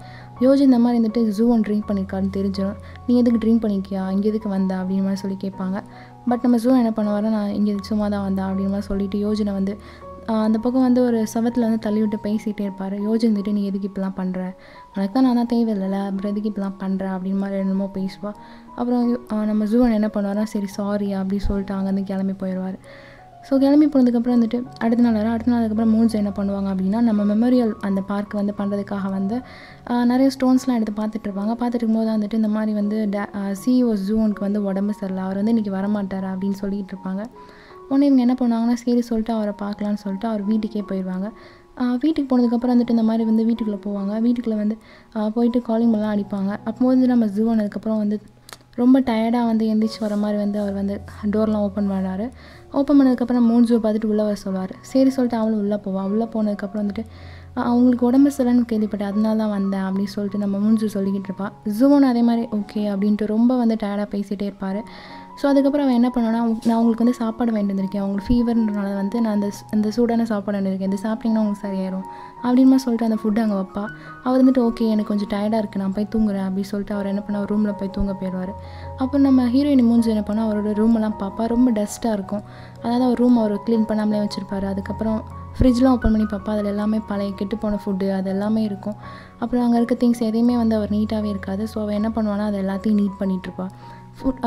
யோஜன் இந்த மாதிரி இருந்துட்டு ஜூவன் ட்ரிங்க் பண்ணியிருக்காருன்னு தெரிஞ்சிடும். நீ எதுக்கு ட்ரிங்க் பண்ணிக்கியா, இங்கே எதுக்கு வந்தா அப்படின்னு மாதிரி சொல்லி கேட்பாங்க. பட் நம்ம ஜூவன் என்ன பண்ணுவார், நான் இங்கே சும்மா தான் வந்தேன் அப்படின்னு மாதிரி சொல்லிவிட்டு யோஜனை வந்து அந்த பக்கம் வந்து ஒரு சவத்தில் வந்து தள்ளி விட்டு பேசிகிட்டே இருப்பார். யோஜன் வந்துட்டு நீ எதுக்கு இப்படிலாம் பண்ணுற, உனக்கு தான் நான் தான் தேவையில்லை, அப்புறம் எதுக்கு இப்படிலாம் பண்ணுறேன் அப்படின்னு மாதிரி என்னமோ பேசுவாள். அப்புறம் நம்ம ஜூவன் என்ன பண்ணுவார்னா சரி சாரி அப்படி சொல்லிட்டு அங்கேருந்து கிளம்பி போயிடுவார். ஸோ கிளம்பி போனதுக்கப்புறம் வந்துட்டு அடுத்த நாள் அதுக்கப்புறம் மூன்ஸ் என்ன பண்ணுவாங்க அப்படின்னா நம்ம மெமோரியல் அந்த பார்க் வந்து பண்ணுறதுக்காக வந்து நிறைய ஸ்டோன்ஸ்லாம் எடுத்து பார்த்துட்ருப்பாங்க. பார்த்துட்டு இருக்கும்போது வந்துட்டு இந்த மாதிரி வந்து சிஇஓ ஜூனுக்கு வந்து உடம்பு சரியில்லை, அவர் வந்து இன்றைக்கி வரமாட்டார் அப்படின்னு சொல்லிகிட்டு இருப்பாங்க. உடனே இவங்க என்ன பண்ணுவாங்கன்னா சரி சொல்லிட்டு அவரை பார்க்கலான்னு சொல்லிட்டு அவர் வீட்டுக்கே போயிடுவாங்க. வீட்டுக்கு போனதுக்கப்புறம் வந்துட்டு இந்த மாதிரி வந்து வீட்டுக்குள்ளே போவாங்க. வீட்டுக்குள்ளே வந்து போயிட்டு காலிங் பெல்லாம் அடிப்பாங்க. அப்போது வந்து நம்ம ஜூன் அதுக்கப்புறம் வந்து ரொம்ப டயர்டாக வந்து எந்திரிச்சு வர மாதிரி வந்து அவர் வந்து டோர்லாம் ஓப்பன் பண்ணார். ஓப்பன் பண்ணதுக்கப்புறம் மூன்ஸோ பார்த்துட்டு உள்ளே வர சொல்லுவார். சரி சொல்லிட்டு அவளும் உள்ளே போவாள். உள்ளே போனதுக்கப்புறம் வந்துட்டு அவங்களுக்கு உடம்பு சரியில்லைன்னு கேள்விப்பட்டேன், அதனால தான் வந்தேன் அப்படின்னு சொல்லிட்டு நம்ம மூன்ஸு சொல்லிக்கிட்டு இருப்பாள். ஜூவன் அதே மாதிரி ஓகே அப்படின்ட்டு ரொம்ப வந்து டயர்டாக பேசிகிட்டே இருப்பார். ஸோ அதுக்கப்புறம் அவன் என்ன பண்ணுவான்னா நான் உங்களுக்கு வந்து சாப்பாடு வேண்டியிருக்கேன், உங்களுக்கு ஃபீவர்ன்றனால வந்து நான் அந்த சூடான சாப்பாடு வேண்டியிருக்கேன், இந்த சாப்பிட்டிங்கன்னா உங்களுக்கு சரியாயிரும் அப்படின்னு சொல்லிட்டு அந்த ஃபுட்டு அங்கே வைப்பா. அவர் வந்துட்டு ஓகே எனக்கு கொஞ்சம் டயர்டாக இருக்குது நான் போய் தூங்குறேன் அப்படின்னு சொல்லிட்டு அவர் என்ன பண்ணால் ரூமில் போய் தூங்க போயிடுவார். அப்போ நம்ம ஹீரோயின் மூஞ்சி என்ன பண்ணால் அவரோட ரூமெல்லாம் பார்ப்பா, ரொம்ப டஸ்ட்டாக இருக்கும். அதாவது அவர் ரூம் அவர் க்ளீன் பண்ணாமலே வச்சுருப்பார். அதுக்கப்புறம் ஃப்ரிட்ஜ்லாம் ஓப்பன் பண்ணி பார்ப்பா, அதில் எல்லாமே பழைய கெட்டு போன ஃபுட்டு அது எல்லாமே இருக்கும். அப்புறம் அங்கே இருக்க திங்ஸ் எதையுமே வந்து அவர் நீட்டாகவே இருக்காது. ஸோ அவள் என்ன பண்ணுவானா அது எல்லாத்தையும் நீட் பண்ணிகிட்ருப்பாள்.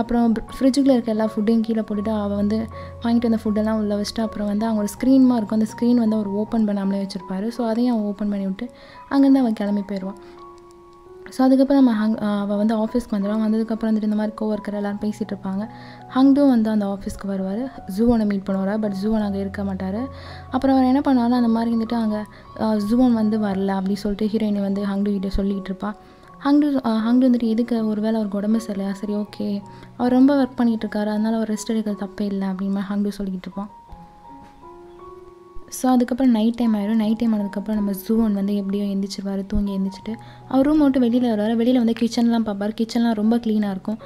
அப்புறம் ஃப்ரிட்ஜுக்குள்ளே இருக்க எல்லா ஃபுட்டையும் கீழே போட்டுட்டு அவள் வந்து வாங்கிட்டு வந்த ஃபுட்டெல்லாம் உள்ளே வச்சுட்டு அப்புறம் வந்து அவங்க ஒரு ஸ்க்ரீன்மாக இருக்கும், அந்த ஸ்க்ரீன் வந்து அவர் ஓப்பன் பண்ணாமலே வச்சுருப்பாரு. ஸோ அதையும் அவன் ஓப்பன் பண்ணி விட்டு அங்கேருந்து அவன் கிளம்பி போயிடுவான். ஸோ அதுக்கப்புறம் அவள் வந்து ஆஃபீஸ்க்கு வந்துடுவான். வந்ததுக்கப்புறம் வந்துட்டு இந்த மாதிரி கோவர்க்கர் எல்லோரும் பேசிகிட்டு இருப்பாங்க. ஹங்டும் வந்து அந்த ஆஃபீஸ்க்கு வருவார். ஜூவனை மீட் பண்ணுவார். பட் ஜூவன் அங்கே இருக்க மாட்டார். அப்புறம் அவர் என்ன பண்ணுவார்னா அந்த மாதிரி வந்துட்டு அங்கே ஜூவன் வந்து வரல அப்படின்னு சொல்லிட்டு ஹீரோயினி வந்து ஹங்டு கிட்டே சொல்லிக்கிட்டு இருப்பாள். ஹங்டு வந்துட்டு எதுக்கு ஒரு வேளை அவருக்கு உடம்பு சரியில்லையா, சரி ஓகே அவர் ரொம்ப ஒர்க் பண்ணிகிட்டு இருக்காரு, அதனால் அவர் ரெஸ்ட் எடுக்கிறது தப்பே இல்லை அப்படின்னு ஹங்டு சொல்லிக்கிட்டு இருப்பான். ஸோ அதுக்கப்புறம் நைட் டைம் ஆயிடும். நைட் டைம் ஆனதுக்கப்புறம் நம்ம ஜூன் வந்து எப்படியோ எந்திரிச்சிருவார். தூங்கி எந்திரிச்சிட்டு அவர் ரூம் விட்டு வெளியில் வருவார். வெளியில் வந்து கிச்சன்லாம் பார்ப்பார். கிச்சன்லாம் ரொம்ப க்ளீனாக இருக்கும்.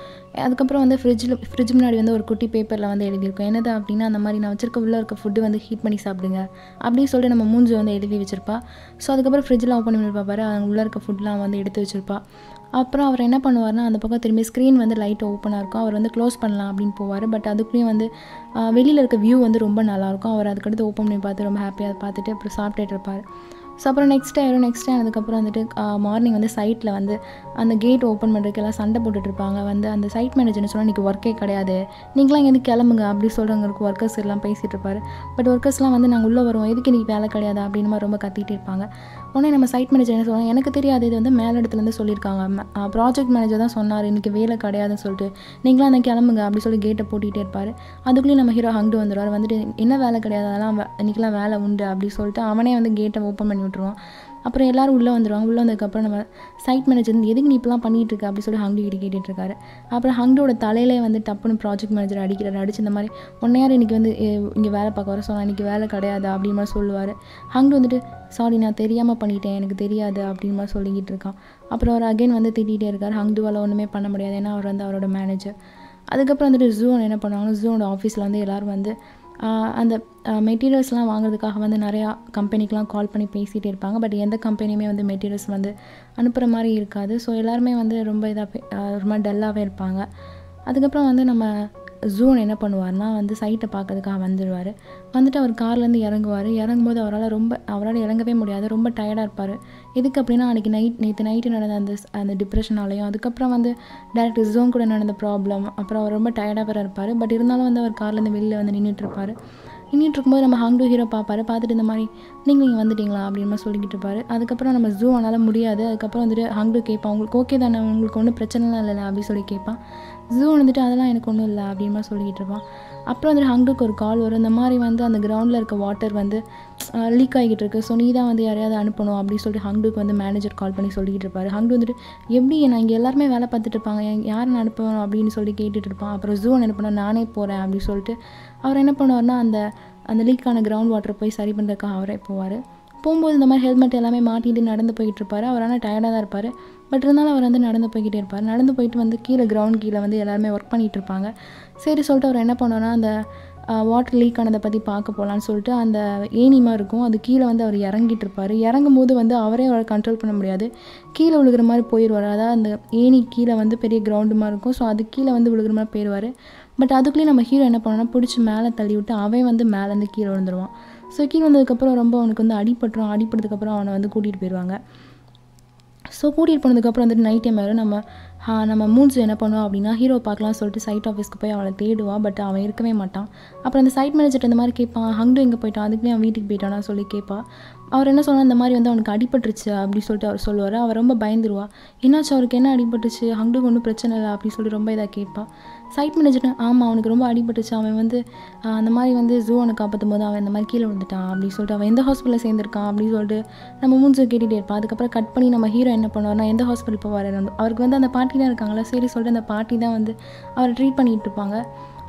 அதுக்கப்புறம் வந்து ஃப்ரிட்ஜ் முன்னாடி வந்து ஒரு குட்டி பேப்பரில் வந்து எழுதியிருக்கும். என்னது அப்படின்னா, அந்த மாதிரி நான் வச்சிருக்க உள்ளே இருக்க ஃபுட்டு வந்து ஹீட் பண்ணி சாப்பிடுங்க அப்படின்னு சொல்லிட்டு நம்ம மூஞ்சி வந்து எழுதி வச்சிருப்பா. ஸோ அதுக்கப்புறம் ஃப்ரிட்ஜில் ஓப்பன் பண்ணி பார்ப்பாரு. அங்கே உள்ளே இருக்க ஃபுட்லாம் வந்து எடுத்து வச்சிருப்பா. அப்புறம் அவர் என்ன பண்ணுவார்னா, அந்த பக்கம் திரும்பி ஸ்க்ரீன் வந்து லைட் ஓப்பனாக இருக்கும். அவர் வந்து க்ளோஸ் பண்ணலாம் அப்படின்னு போவார். பட் அதுக்குள்ளேயும் வந்து வெளியில் இருக்க வியூ வந்து ரொம்ப நல்லாயிருக்கும். அவர் அதுக்கடுத்து ஓப்பன் பண்ணி பார்த்து ரொம்ப ஹாப்பியாக பார்த்துட்டு அப்புறம் சாப்பிட்டுட்டு இருப்பார். ஸோ அப்புறம் நெக்ஸ்ட் டே அதுக்கப்புறம் வந்துட்டு மார்னிங் வந்து சைட்டில் வந்து அந்த கேட் ஓப்பன் பண்ணுறதுக்கு எல்லாம் சண்டை போட்டுட்ருப்பாங்க. வந்து அந்த சைட் மேனேஜர்னு சொன்னால் இன்றைக்கி ஒர்க்கே கிடையாது, நீங்களாம் இங்கேருந்து கிளம்புங்க அப்படி சொல்கிறவங்களுக்கு ஒர்க்கர்ஸ் எல்லாம் பேசிகிட்டு இருப்பார். பட் ஒர்க்கர்ஸ்லாம் வந்து நாங்கள் உள்ளே வருவோம், எதுக்கு இன்றைக்கி வேலை கிடையாது அப்படின்னு மாதிரி ரொம்ப கத்திகிட்டே இருப்பாங்க. உடனே நம்ம சைட் மேனேஜர் என்ன சொல்லுவாங்க, எனக்கு தெரியாது, இது வந்து மேல் இடத்துலேருந்து சொல்லியிருக்காங்க, ப்ராஜெக்ட் மேனேஜர் தான் சொன்னார் இன்றைக்கி வேலை கிடையாதுன்னு சொல்லிட்டு, நீங்களாம் அந்த கிளம்புங்க அப்படி சொல்லி கேட்டை பூட்டிகிட்டே இருப்பார். அதுக்குள்ளேயும் நம்ம ஹீரோ ஹங்டு வந்துடுவார். வந்துட்டு என்ன வேலை கிடையாது, அதெல்லாம் இன்றைக்கெலாம் வேலை உண்டு அப்படி சொல்லிட்டு அவனே வந்து கேட்டை ஓப்பன் பண்ணி விட்ருவான். அப்புறம் எல்லோரும் உள்ளே வந்துடுவாங்க. உள்ளே வந்ததுக்கப்புறம் நம்ம சைட் மேனேஜர் வந்து எதுக்கு நீ இப்பெல்லாம் பண்ணிகிட்டு இருக்க அப்படி சொல்லி ஹங்டு கிட்ட கேட்டுட்ருக்காரு. அப்புறம் ஹங்கோட தலையிலே வந்து டப்புன்னு ப்ராஜெக்ட் மேனேஜர் அடிச்சு இந்த மாதிரி ஒன்னையார் இன்றைக்கி வந்து இங்கே வேலை பார்க்க வர சொன்னால் இன்றைக்கி வேலை கிடையாது அப்படின்னு மாதிரி சொல்லுவார். ஹங்டு வந்துட்டு சாரி நான் தெரியாமல் பண்ணிட்டேன், எனக்கு தெரியாது அப்படின்னு மாதிரி சொல்லிக்கிட்டு இருக்கான். அப்புறம் அவர் அகைன் வந்து திட்டிகிட்டே இருக்கார். ஹங்டுவால் ஒன்றுமே பண்ண முடியாது, ஏன்னா அவர் வந்து அவரோட மேனேஜர். அதுக்கப்புறம் வந்துட்டு ஜூன் என்ன பண்ணுவாங்கன்னா, ஜூனோட ஆஃபீஸில் வந்து எல்லோரும் வந்து அந்த மெட்டீரியல்ஸ்லாம் வாங்குறதுக்காக வந்து நிறையா கம்பெனிக்கெலாம் கால் பண்ணி பேசிகிட்டே இருப்பாங்க. பட் எந்த கம்பெனியுமே வந்து மெட்டீரியல்ஸ் வந்து அனுப்புகிற மாதிரி இருக்காது. ஸோ எல்லாருமே வந்து ரொம்ப ரொம்ப டல்லாகவே இருப்பாங்க. அதுக்கப்புறம் வந்து நம்ம ஜூன் என்ன பண்ணுவார்னா, வந்து சைட்டை பார்க்கறதுக்காக வந்துட்டு அவர் கார்லேருந்து இறங்கும்போது அவரால் இறங்கவே முடியாது, ரொம்ப டயர்டாக இருப்பார். எதுக்கு அப்படின்னா, நேற்று நைட்டு நடந்த அந்த டிப்ரெஷனாலையும், அதுக்கப்புறம் வந்து டேரக்டர் ஜோன் கூட நடந்த ப்ராப்ளம், அப்புறம் அவர் ரொம்ப டயர்டாக வேறு இருப்பார். பட் இருந்தாலும் வந்து அவர் கார்லேருந்து வெளியில் வந்து நின்றுட்டுருப்பார். நின்றுட்டுருக்கும்போது நம்ம ஹங்டு ஹீரோ பார்த்துட்டு இந்த மாதிரி நீங்கள் வந்துட்டீங்களா அப்படின்னு சொல்லிக்கிட்டு இருப்பார். அதுக்கப்புறம் நம்ம ஜூ ஆனாலும் முடியாது. அதுக்கப்புறம் வந்துட்டு ஹங்டு கேட்பான், உங்களுக்கு ஓகே தானே, உங்களுக்கு ஒன்றும் பிரச்சனைலாம் இல்லைல்ல அப்படின்னு சொல்லி கேட்பான். ஜூ வந்துட்டு அதெல்லாம் எனக்கு ஒன்றும் இல்லை அப்படின்னு சொல்லிக்கிட்டு இருப்பான். அப்புறம் வந்துட்டு ஹங்குக்கு ஒரு கால் வரும், இந்த மாதிரி வந்து அந்த கிரவுண்டில் இருக்க வாட்டர் வந்து லீக் ஆகிட்டு இருக்குது, ஸோ நீ தான் வந்து யாரையாவது அனுப்பணும் அப்படின்னு சொல்லிட்டு ஹங்குக்கு வந்து மேனேஜர் கால் பண்ணி சொல்லிக்கிட்டு இருப்பார். ஹங்கு வந்துட்டு எப்படி நான் இங்கே எல்லாருமே வேலை பார்த்துட்டு இருப்பாங்க, யாரை அனுப்பணும் அப்படின்னு சொல்லி கேட்டுட்டு இருப்பான். அப்புறம் ஜூ என்ன பண்ண, நானே போகிறேன் அப்படின்னு சொல்லிட்டு அவர் என்ன பண்ணுவார்னா, அந்த லீக்கான கிரவுண்ட் வாட்டரை போய் சரி பண்ணுறதுக்காக அவரே போகும்போது இந்த மாதிரி ஹெல்மெட் எல்லாமே மாட்டிட்டு நடந்து போயிட்டு இருப்பார். அவர் ஆனால் டயர்டாக தான் இருப்பார். பட் இருந்தாலும் அவர் வந்து நடந்து போய்கிட்டே இருப்பார். நடந்து போயிட்டு வந்து கிரவுண்ட் கீழே வந்து எல்லாருமே ஒர்க் பண்ணிகிட்டு இருப்பாங்க. சரி சொல்லிட்டு அவர் என்ன பண்ணுவார்னா, அந்த வாட்டர் லீக் ஆனதை பற்றி பார்க்க போகலான்னு சொல்லிட்டு அந்த ஏனிமா இருக்கும், அது கீழே வந்து அவர் இறங்கிட்டு இருப்பார். இறங்கும்போது வந்து அவரே அவரை கண்ட்ரோல் பண்ண முடியாது, கீழே விழுகிற மாதிரி போயிடுவார். அதாவது அந்த ஏனி கீழே வந்து பெரிய கிரவுண்டு மாதிரி இருக்கும், ஸோ அது கீழே வந்து விழுகிற மாதிரி போயிடுவார். பட் அதுக்குள்ளேயே நம்ம ஹீரோ என்ன பண்ணோன்னா, பிடிச்சி மேலே தள்ளி விட்டு அவன் வந்து மேலேருந்து கீழே விழுந்துருவான். ஸோ கீழே வந்ததுக்கப்புறம் ரொம்ப அவனுக்கு வந்து அடிப்பட்டதுக்கப்புறம் அவனை வந்து கூட்டிகிட்டு போயிடுவாங்க. ஸோ கூட்டிகிட்டு போனதுக்கப்புறம் வந்துட்டு நைட் டைம் வேறு நம்ம மூன்ஸ் என்ன பண்ணுவோம் அப்படின்னா, ஹீரோ பார்க்கலாம்னு சொல்லிட்டு சைட் ஆஃபீஸ்க்கு போய் அவளை தேடுவான். பட் அவன் இருக்கவே மாட்டான். அப்புறம் அந்த சைட் மேனேஜர்கிட்ட இந்த மாதிரி கேட்பான், ஹங்டு எங்கே போயிட்டான், அதுக்குள்ளே அவன் வீட்டுக்கு போயிட்டானா சொல்லி கேட்பான். அவர் என்ன சொன்னால், இந்த மாதிரி வந்து அவனுக்கு அடிபட்டுருச்சு அப்படின்னு சொல்லிட்டு அவர் சொல்லுவார். அவர் ரொம்ப பயந்துருவா, என்னாச்சு அவருக்கு என்ன அடிபட்டுச்சு, ஹங்குக்கு ஒன்றும் பிரச்சனை இல்லை அப்படின்னு சொல்லி ரொம்ப இதாக கேட்பான். சைட் மேனேஜர் ஆமாம் அவனுக்கு ரொம்ப அடிபட்டுச்சு, அவன் வந்து அந்த மாதிரி வந்து ஜூனை காப்பாற்றும் போது அவன் இந்த மாதிரி கீழே விழுந்துட்டான் அப்படின்னு சொல்லிட்டு, அவன் எந்த ஹாஸ்பிட்டலில் சேர்ந்துருக்கான் அப்படின்னு சொல்லிட்டு நம்ம மூன்ஸை கேட்டுகிட்டே இருப்பான். அதுக்கப்புறம் கட் பண்ணி நம்ம ஹீரோ என்ன பண்ணுவார்னா, எந்த ஹாஸ்பிட்டல் போவார், அவருக்கு வந்து அந்த பாட்டி தான் இருக்காங்களா, சரி சொல்லிட்டு அந்த பாட்டி தான் வந்து அவரை ட்ரீட் பண்ணிகிட்டு இருப்பாங்க.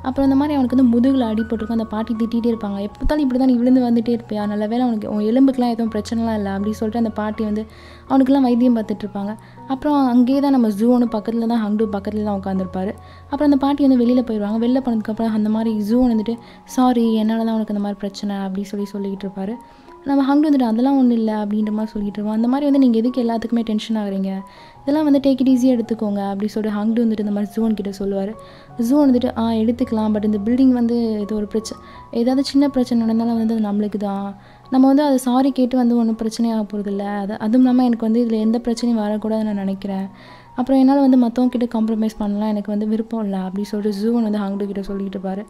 அப்புறம் இந்த மாதிரி அவனுக்கு வந்து முதுகில் அடிபட்டிருக்கும், அந்த பாட்டி திட்டிகிட்டே இருப்பாங்க, எப்போத்தாலும் இப்படி தான் நீ விழுந்து வந்துட்டே இருப்பியா, நல்ல வேலை அவனுக்கு உன் எலும்புக்கெலாம் எதுவும் பிரச்சனைலாம் இல்லை அப்படின்னு சொல்லிட்டு அந்த பாட்டி வந்து அவனுக்குலாம் வைத்தியம் பார்த்துட்ருப்பாங்க. அப்புறம் அங்கேயே தான் நம்ம ஜூன்னு பக்கத்தில் தான் ஹங்டு பக்கத்தில் தான் உட்காந்துருப்பார். அப்புறம் அந்த பாட்டி வந்து வெளியில் போயிடுவாங்க. வெளில போனதுக்கப்புறம் அந்த மாதிரி ஜூன் வந்துட்டு சாரி என்னால் தான் அவனுக்கு அந்த மாதிரி பிரச்சனை அப்படி சொல்லிக்கிட்டு இருப்பார். நம்ம ஹங்டு வந்துட்டு அதெல்லாம் ஒன்றும் இல்லை அப்படின்ற மாதிரி சொல்லிட்டு இருவோம். அந்த மாதிரி வந்து நீங்கள் எதுக்கு எல்லாத்துக்குமே டென்ஷன் ஆகுறீங்க, இதெல்லாம் வந்து டேக் இட் ஈஸியாக எடுத்துக்கோங்க அப்படி சொல்லிட்டு ஹங்டு வந்துட்டு இந்த மாதிரி ஜூன் கிட்ட சொல்லுவார். ஜூன் வந்துட்டு எடுத்துக்கலாம், பட் இந்த பில்டிங் வந்து இது ஒரு ஏதாவது சின்ன பிரச்சனை நடந்தாலும் வந்து அது நம்மளுக்கு தான், நம்ம வந்து அதை சாரி கேட்டு வந்து ஒன்றும் பிரச்சனையாக போகிறதில்ல, அதுவும் இல்லாமல் எனக்கு வந்து இதில் எந்த பிரச்சனையும் வரக்கூடாதுன்னு நான் நினைக்கிறேன், அப்புறம் என்னால் வந்து மற்றவங்க கிட்ட காம்ப்ரமைஸ் பண்ணலாம் எனக்கு வந்து விருப்பம் இல்லை அப்படி சொல்லிட்டு ஜூன் வந்து ஹங்டு கிட்ட சொல்லிட்டு இருப்பார்.